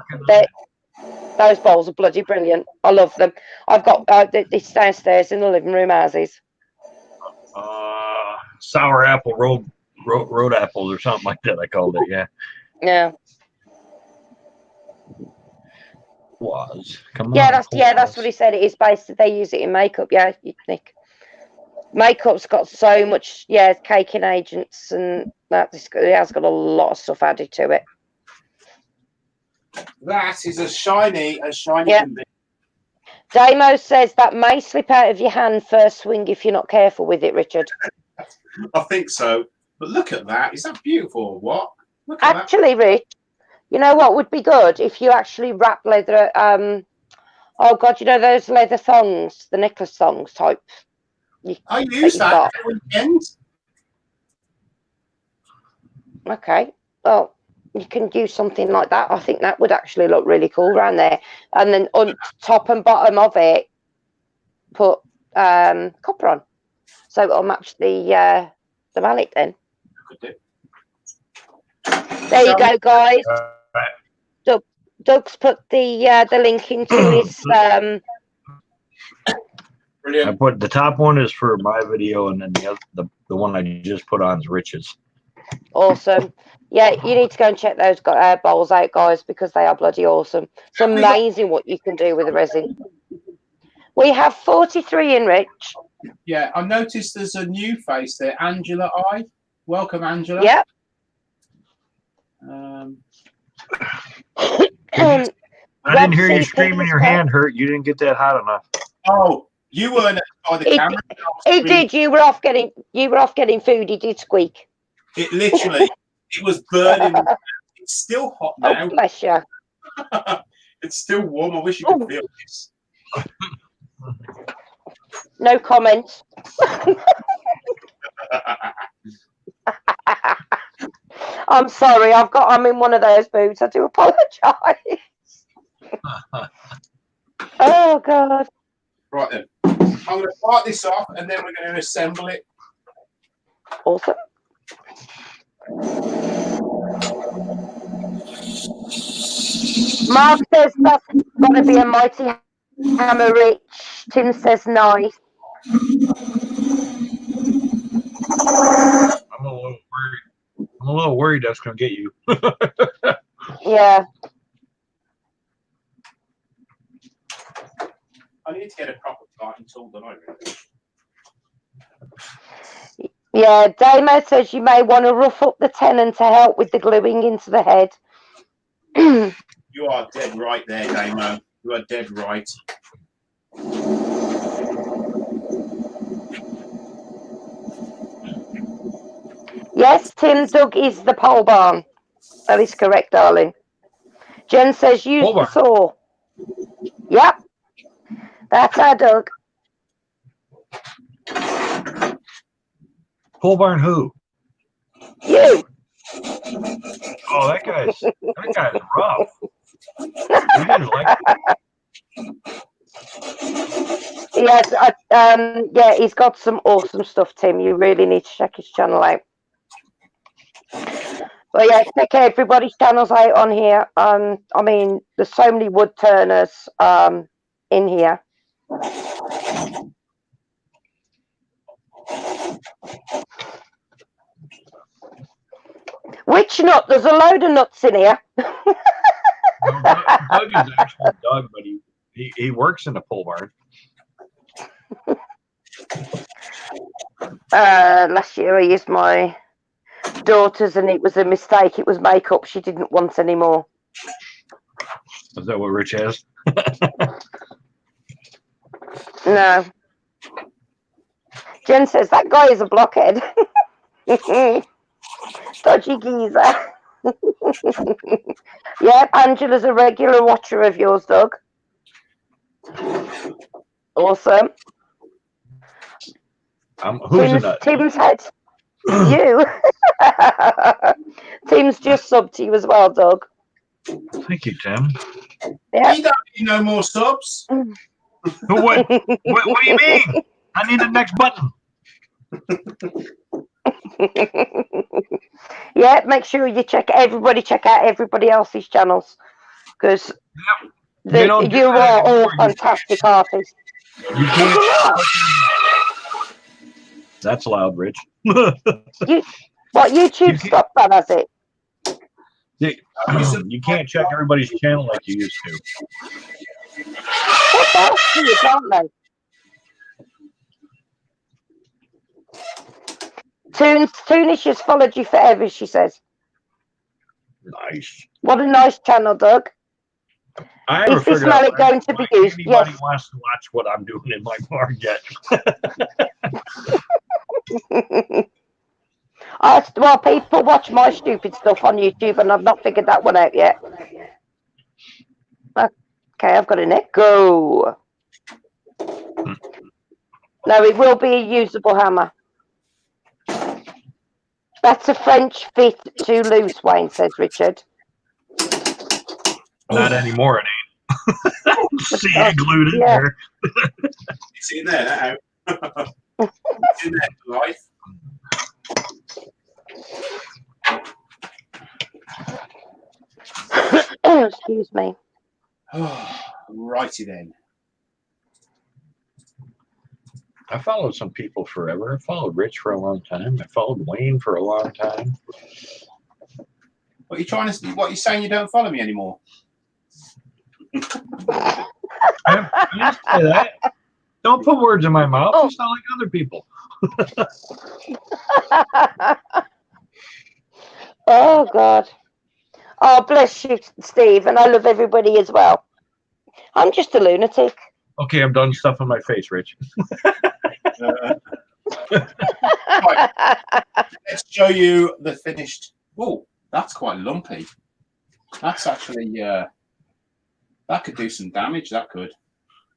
those bowls are bloody brilliant. I love them. I've got this downstairs in the living room as is. Sour apple road apples or something like that. I called it. Yeah. Yeah. Come on, that's what he said. It is basically they use it in makeup. Yeah, Nick. Makeup's got so much, caking agents and that. It has got a lot of stuff added to it. That is as shiny can be. Damo says that may slip out of your hand first swing if you're not careful with it, Richard. I think so. But look at that. Is that beautiful or what? Look at actually, that. Rich, you know what would be good? If you actually wrap leather, oh God, you know those leather thongs, the necklace thongs type. I use that every weekend. Okay. Well, you can use something like that. I think that would actually look really cool around there. And then on top and bottom of it, put copper on. So it'll match the mallet then. There you go, guys. Doug's put the link into his Brilliant. I put the top one is for my video, and then the one I just put on is Rich's. Awesome. Yeah, you need to go and check those bowls out, guys, because they are bloody awesome. It's amazing what you can do with the resin. We have 43 in, Rich. Yeah, I noticed there's a new face there, Angela I. Welcome, Angela. Yep. I didn't hear you screaming your hand hurt. You didn't get that hot enough. Oh, you weren't by the camera. He did. You were off getting food. He did squeak. It literally, it was burning. It's still hot now. Oh, bless you. It's still warm. I wish you could feel this. No comment. I'm sorry. I'm in one of those moods. I do apologise. Oh God. Right then. I'm going to part this off and then we're going to assemble it. Awesome. Mark says that's got to be a mighty hammer, Rich. Tim says nice. I'm a little worried. I'm a little worried that's going to get you. Yeah. I need to get a proper parting tool done. Yeah, Damo says you may want to rough up the tenon to help with the gluing into the head. You are dead right there, Damo. You are dead right. Yes, Tim, Doug is the pole barn. That is correct, darling. Jen says use Pole the barn. saw. Yep. That's our Doug. Pole barn who? You. Oh, that guy's rough. He didn't like it. Yes, yeah, he's got some awesome stuff, Tim. You really need to check his channel out. But yeah, check everybody's channels out on here. I mean, there's so many wood turners in here. Which nut? There's a load of nuts in here. No, Doug is actually Doug, but he works in a pole barn. Last year I used my daughter's and it was a mistake. It was makeup she didn't want anymore. Is that what Rich has? No. Jen says that guy is a blockhead. Dodgy geezer. Yeah, Angela's a regular watcher of yours, Doug. Awesome. Who's a nut? Tim's had you. Tim's just subbed to you as well, Doug. Thank you, Tim. Yeah. You don't need no more subs. What do you mean? I need the next button. Yeah, make sure you check out everybody else's channels because you're all fantastic artists. You can't. That's loud, Rich. YouTube stopped that, has it? You can't check everybody's channel like you used to. What else do you don't know? Toonish has followed you forever, she says. Nice. What a nice channel, Doug. Is this mallet going to be used? Anybody Yes. wants to watch what I'm doing in my barn yet? Well, people watch my stupid stuff on YouTube, and I've not figured that one out yet. Okay, I've got an echo. No, it will be a usable hammer. That's a French fit too loose, Wayne says, Richard. Not anymore, it ain't. See, you glued in there. It's in there now. It's in there for life. Excuse me. Righty then. I followed some people forever. I followed Rich for a long time. I followed Wayne for a long time. What are you trying to? What are you saying? You don't follow me anymore? I didn't say that. Don't put words in my mouth. You sound like other people. Oh, God. Oh, bless you, Steve. And I love everybody as well. I'm just a lunatic. Okay, I'm done stuffing my face, Rich. Right. Let's show you the finished. Oh, that's quite lumpy. That's actually that could do some damage. That could.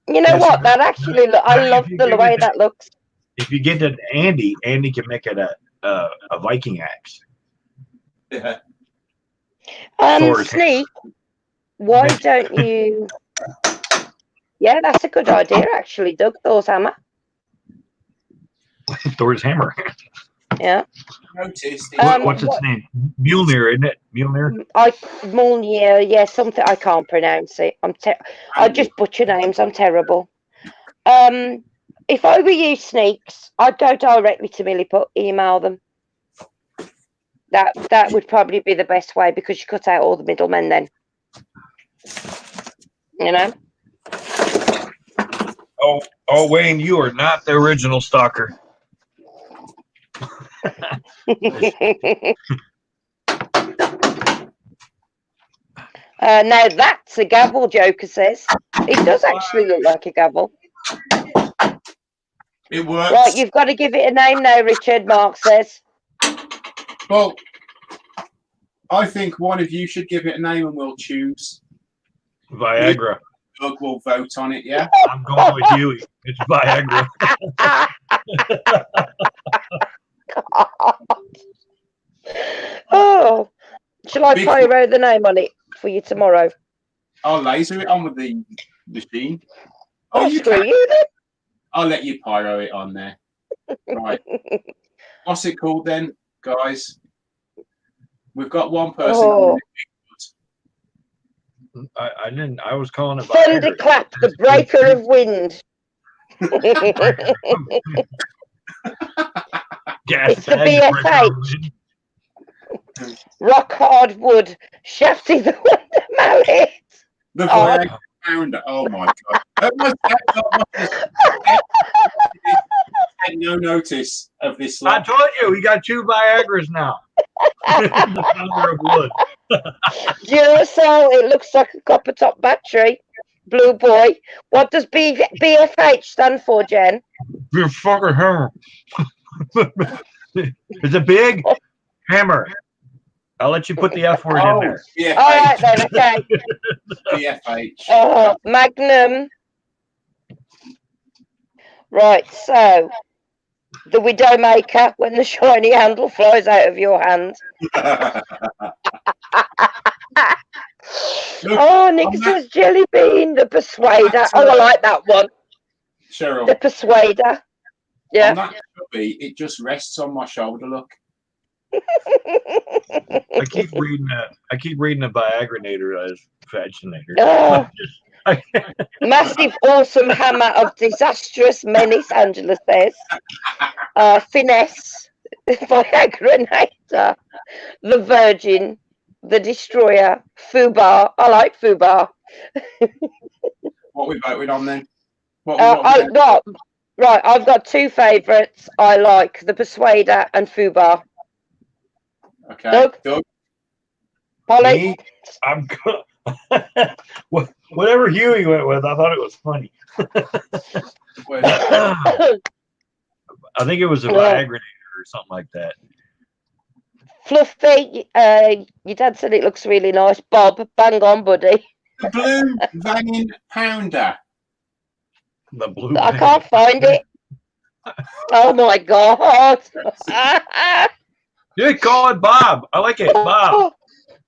You know what? That actually, I love the way that looks. If you get an Andy can make it a Viking axe. Yeah. Sneak. Why don't you? Yeah, that's a good idea, actually, Doug. Thor's hammer. Thor's hammer. Yeah. Noticed. What's its name? Mjolnir, isn't it? Mjolnir. Mjolnir, yeah, something I can't pronounce it. I just butcher names. I'm terrible. If I were you, Sneaks, I'd go directly to Milliput, email them. That would probably be the best way because you cut out all the middlemen then. You know? Oh, Wayne, you are not the original stalker. Now that's a gavel, Joker says. It does actually look like a gavel. It works. Right, you've got to give it a name now, Richard, Mark says. Well, I think one of you should give it a name and we'll choose. Viagra. Doug will vote on it, yeah? I'm going with Huey. It's Viagra. Oh, shall I Big- pyro the name on it for you tomorrow? I'll laser it on with the machine. Oh, Oh, you screw can. you then. I'll let you pyro it on there. Right. What's it called then, guys? We've got one person. Oh. I didn't. I was calling it Viagra. Thunderclap, the breaker of wind. Gas It's the bag, breaker BFH. of wind. Rock hard wood. Shafty the Wonder Mallet. The Oh. Viagra founder. Oh my god. That must had no notice of this. I told you, we got 2 Viagras now. The Thunder of Wood. Duracell, it looks like a copper top battery. Blue boy. What does BFH stand for, Jen? You're fucking hammer. It's a big hammer. I'll let you put the F word in there. BFH. All right then, okay. BFH. Magnum. Right, so the Widowmaker, when the shiny handle flies out of your hand. Look, Oh, Nick says Jelly Bean, the Persuader. Oh, I like that one. Cheryl, The Persuader. on Yeah. that chubby, it just rests on my shoulder. Look. I keep reading the Viagranator as Vaginator. Oh, massive, awesome hammer of disastrous menace, Angela says. Finesse, Viagranator, the Virgin, the Destroyer, Fubar. I like Fubar. What we voted on then? What Right, I've got 2 favourites. I like the Persuader and Fubar. okay. Doug? Polly? Me, I'm whatever Huey went with. I thought it was funny. Wait, I think it was a Viagranator or something like that. Fluffy, your dad said it looks really nice. Bob, bang on, buddy. the blue banging pounder. The blue. I can't find it. Oh my god. You call it Bob. I like it, Bob.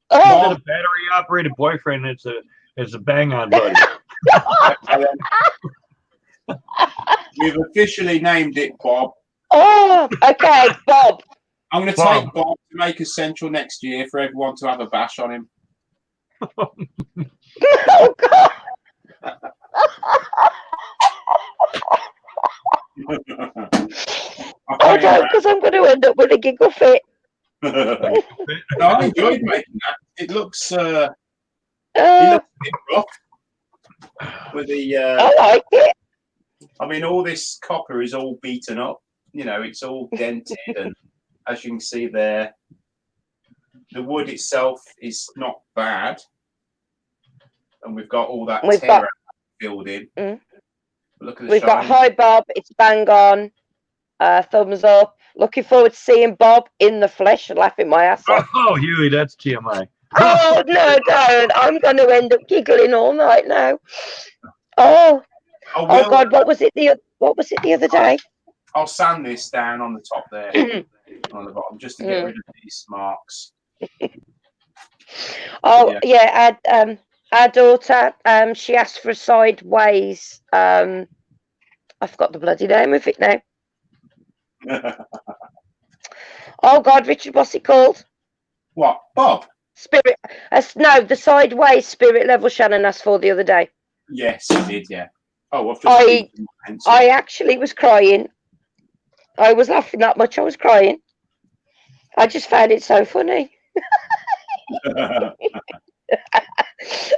Oh, Instead of battery operated boyfriend, it's a bang on buddy. We've officially named it Bob. oh, okay, Bob. I'm going to Bob. take Bob to make us central next year for everyone to have a bash on him. Oh god. I don't, because I'm going to end up with a giggle fit. No, I enjoyed making that. It looks a Uh, bit rough with the. I like it. I mean, all this copper is all beaten up. You know, it's all dented, and as you can see there, the wood itself is not bad, and we've got all that We've terra filled in. Mm. But look at the We've got shine. hi Bob, it's bang on. Thumbs up. Looking forward to seeing Bob in the flesh and laughing my ass off. Oh, Huey, that's TMI. Oh no, don't. I'm going to end up giggling all night now. Oh, I oh will- God, what was it the other day? I'll sand this down on the top there, on the bottom, just to get rid of these marks. Oh yeah, our daughter, she asked for a sideways. I forgot the bloody name of it now. Oh God, Richard, what's it called? What, Bob? Spirit. No, the sideways spirit level Shannon asked for the other day. Yes, I did. Yeah. Oh, I've just. I actually was crying. I was laughing that much. I was crying. I just found it so funny.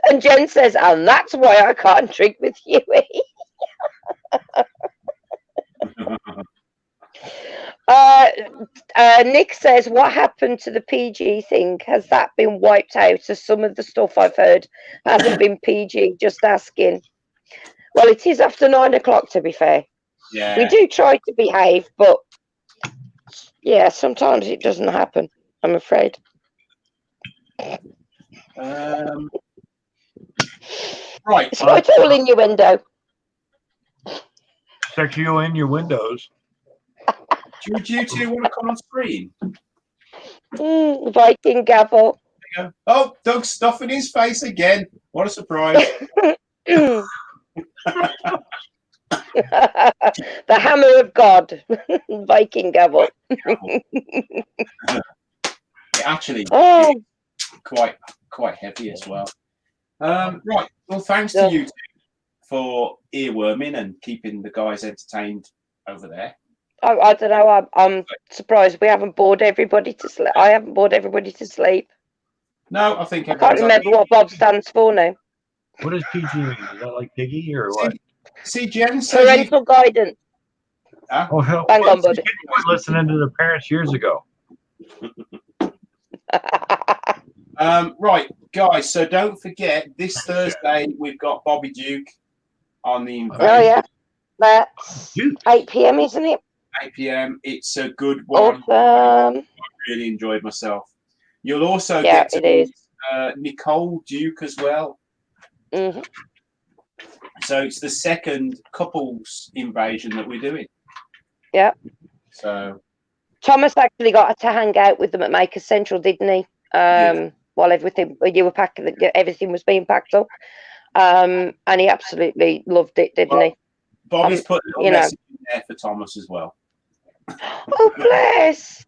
And Jen says, and that's why I can't drink with you. Nick says, what happened to the PG thing? Has that been wiped out? As some of the stuff I've heard hasn't been PG. Just asking. Well, it is after 9 o'clock, to be fair. Yeah. We do try to behave, but yeah, sometimes it doesn't happen, I'm afraid. Right. It's not all innuendo. Sexual innuendos. Do you two want to come on screen? Viking Gavel. There you go. Oh, Doug's stuffing his face again. What a surprise. The hammer of God. Viking Gavel. Actually, Oh, quite heavy as well. Right. Well, thanks to you two for earworming and keeping the guys entertained over there. I don't know. I'm surprised we haven't bored everybody to sleep. I haven't bored everybody to sleep. No, I think I can't remember what Bob stands for now. What does PG mean? Is that like piggy or what? See, Jen says Parental guidance. Oh hell! Hang on, buddy. You were listening to the parents years ago. Right, guys. So don't forget this Thursday we've got Bobby Duke on the Invasion. Oh yeah, that's 8 p.m. isn't it? 8 p.m. It's a good one. Awesome. I really enjoyed myself. You'll also Yeah, get to it meet is. Nicole Duke as well. Mm-hmm. So it's the second couples invasion that we're doing. Yeah. So Thomas actually got to hang out with them at Makers Central, didn't he? While you were packing, everything was being packed up. And he absolutely loved it, didn't he? Bobby's put a little message in there for Thomas as well. Oh, bless.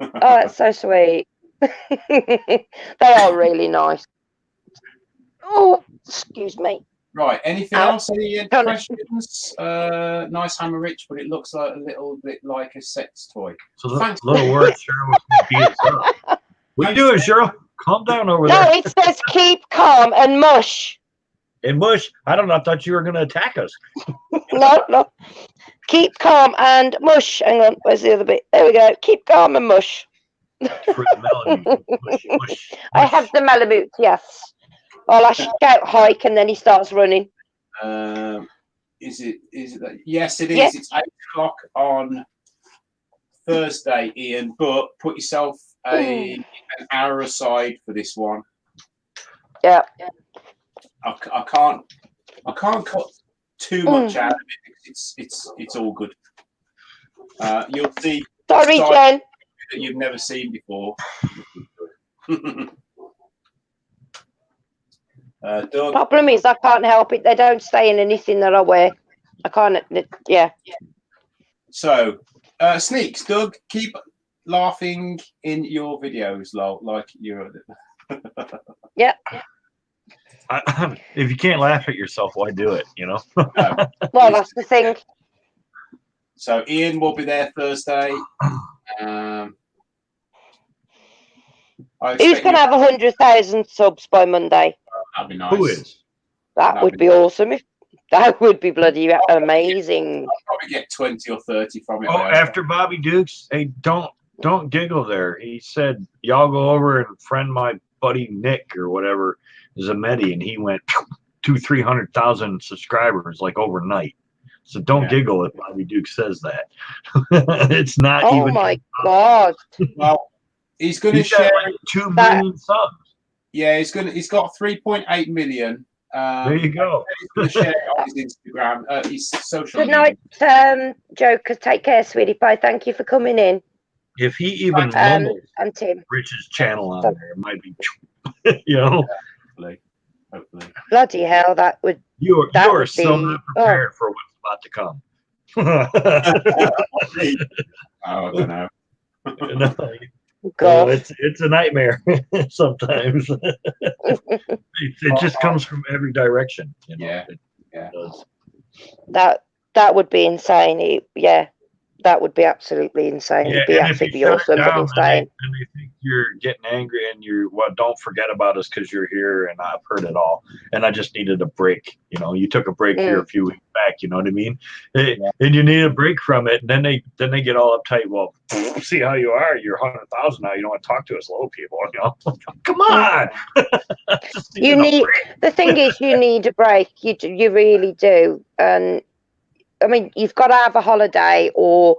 Oh, that's so sweet. They are really nice. Oh, excuse me. Right. Anything else? Any questions? Nice hammer, Rich, but it looks like a little bit like a sex toy. So the little word Cheryl was going to beat us up. What are you doing, Cheryl? Calm down over there. No, it says keep calm and mush. And mush. I don't know. I thought you were going to attack us. No. Keep calm and mush. Hang on. Where's the other bit? There we go. Keep calm and mush. For the melody. Mush, mush. I have the Malamute, yes. I'll shout hike and then he starts running. Is it that? Yes, it is. Yes. It's 8 o'clock on Thursday, Ian, but put yourself an hour aside for this one. Yeah. I can't cut too much out of it because it's all good. You'll see Sorry, Jen. that you've never seen before. Doug. Problem is I can't help it. They don't stay in anything that I wear. I can't. Yeah. So, Sneaks, Doug, keep laughing in your videos, lol, like you're. Yeah. If you can't laugh at yourself, why do it? You know. Well, that's the thing. So Ian will be there Thursday. Who's going to have 100,000 subs by Monday? That'd be nice. Who is? That would be awesome. That would be bloody amazing. I'll probably get 20 or 30 from it. Oh, after Bobby Dukes, hey, don't giggle there. He said y'all go over and friend my buddy Nick or whatever, Zametti, and he went 200,000-300,000 subscribers like overnight. So don't giggle if Bobby Duke says that. It's not even. Oh my God! Well, he's going to share like 2 million subs. Yeah, he's got 3.8 million. There you go. He's going to share it on his Instagram, his social Good media. night, Joker. Take care, sweetie pie. Thank you for coming in. If he even mumbles and Tim. Rich's channel on there, it might be, you know. hopefully. Bloody hell, that would You That are would so be- not prepared for what's about to come. I don't know. No, God. it's a nightmare sometimes. It just comes from every direction. You know? Yeah, It yeah. does. That would be insane. That would be absolutely insane. It'd be and if you absolutely shut awesome, it but down, insane. and they think you're getting angry, and don't forget about us because you're here, and I've heard it all, and I just needed a break. You took a break here a few weeks back. You know what I mean? And you need a break from it, and then they get all uptight. Well, see how you are. You're 100,000 now. You don't want to talk to us low people. Come on. You need the thing is you need a break. You really do. And I mean, you've got to have a holiday, or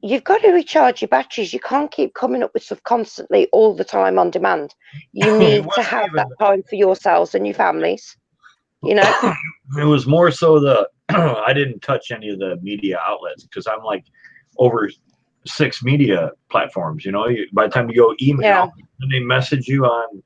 you've got to recharge your batteries. You can't keep coming up with stuff constantly all the time on demand. You need to have that time for yourselves and your families. It was more so I didn't touch any of the media outlets because I'm like over 6 media platforms. By the time you go email, and they message you on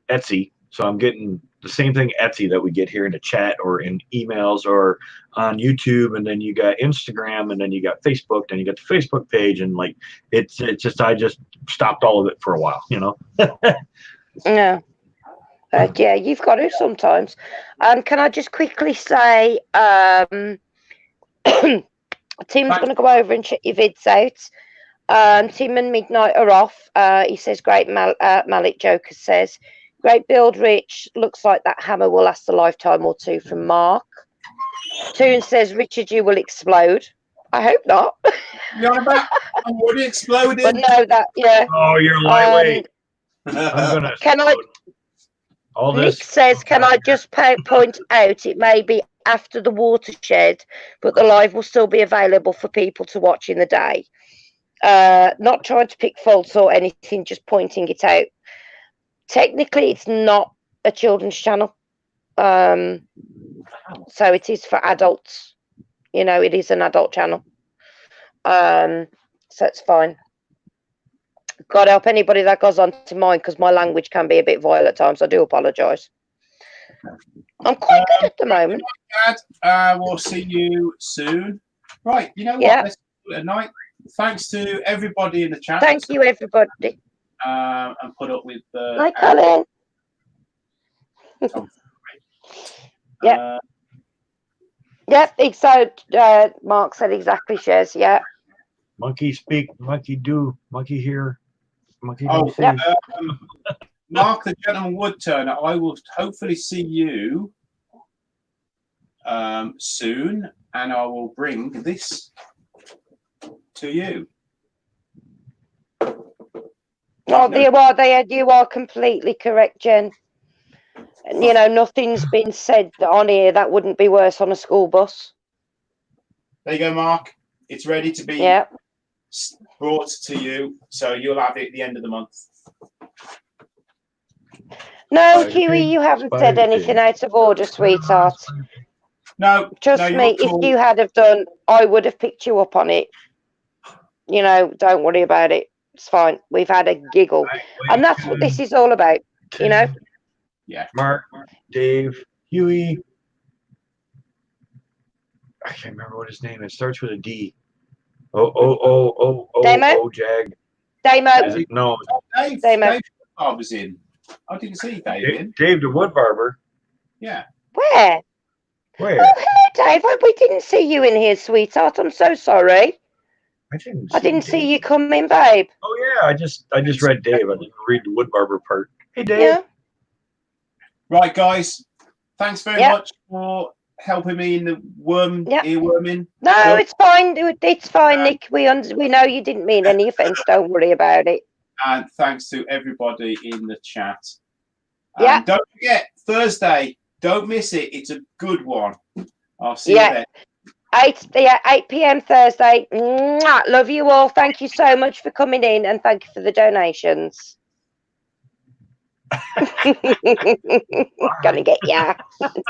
Etsy. So I'm getting the same thing Etsy that we get here in the chat or in emails or on YouTube, and then you got Instagram, and then you got Facebook, then you got the Facebook page, and like it's just I just stopped all of it for a while. Yeah. Yeah, you've got to sometimes. Can I just quickly say, Tim's going to go over and check your vids out. Tim and Midnight are off. He says, great. Malik Joker says, great build, Rich. Looks like that hammer will last a lifetime or two from Mark. Toon says, Richard, you will explode. I hope not. You're on about? I'm already exploding. But no, Oh, you're lightweight. I'm gonna. Can I? All Nick this says, can I just point out it may be after the watershed, but the live will still be available for people to watch in the day. Not trying to pick faults or anything, just pointing it out. Technically, it's not a children's channel. So it is for adults. It is an adult channel. So it's fine. God help anybody that goes on to mine, because my language can be a bit vile at times. I do apologise. I'm quite good at the moment. We'll see you soon. Right, you know what? Yeah. Let's do it at night. Thanks to everybody in the chat. Thank you, everybody. And put up with the. Hi, Colin. Yep. So Mark said exactly. Shares. Yeah. Monkey speak, monkey do, monkey hear, monkey Oh, don't see. Mark the Gentleman Woodturner, I will hopefully see you soon, and I will bring this to you. Oh, you are completely correct, Jen. Nothing's been said on here that wouldn't be worse on a school bus. There you go, Mark. It's ready to be brought to you, so you'll have it at the end of the month. No, Huey, you haven't said anything out of order, sweetheart. No. Trust me, if you had have done, I would have picked you up on it. Don't worry about it. It's fine. We've had a giggle. And that's what this is all about, Yeah. Mark, Dave, Huey. I can't remember what his name is. Starts with a D. Damo? Jag. Damo. No. Dave was in. I didn't see Dave in. Dave the Wood Barber. Yeah. Where? Where? Oh, hello, Dave. We didn't see you in here, sweetheart. I'm so sorry. I didn't see you come in, babe. Oh yeah, I just read Dave. I didn't read the Wood Barber part. Hey, Dave. Yeah. Right, guys. Thanks very much for helping me in the earworming. No, it's fine. It's fine, Nick. We know you didn't mean any offence. Don't worry about it. And thanks to everybody in the chat. Yeah. Don't forget, Thursday. Don't miss it. It's a good one. I'll see you then. 8 p.m. Thursday. Mwah. Love you all. Thank you so much for coming in, and thank you for the donations. Gonna get ya.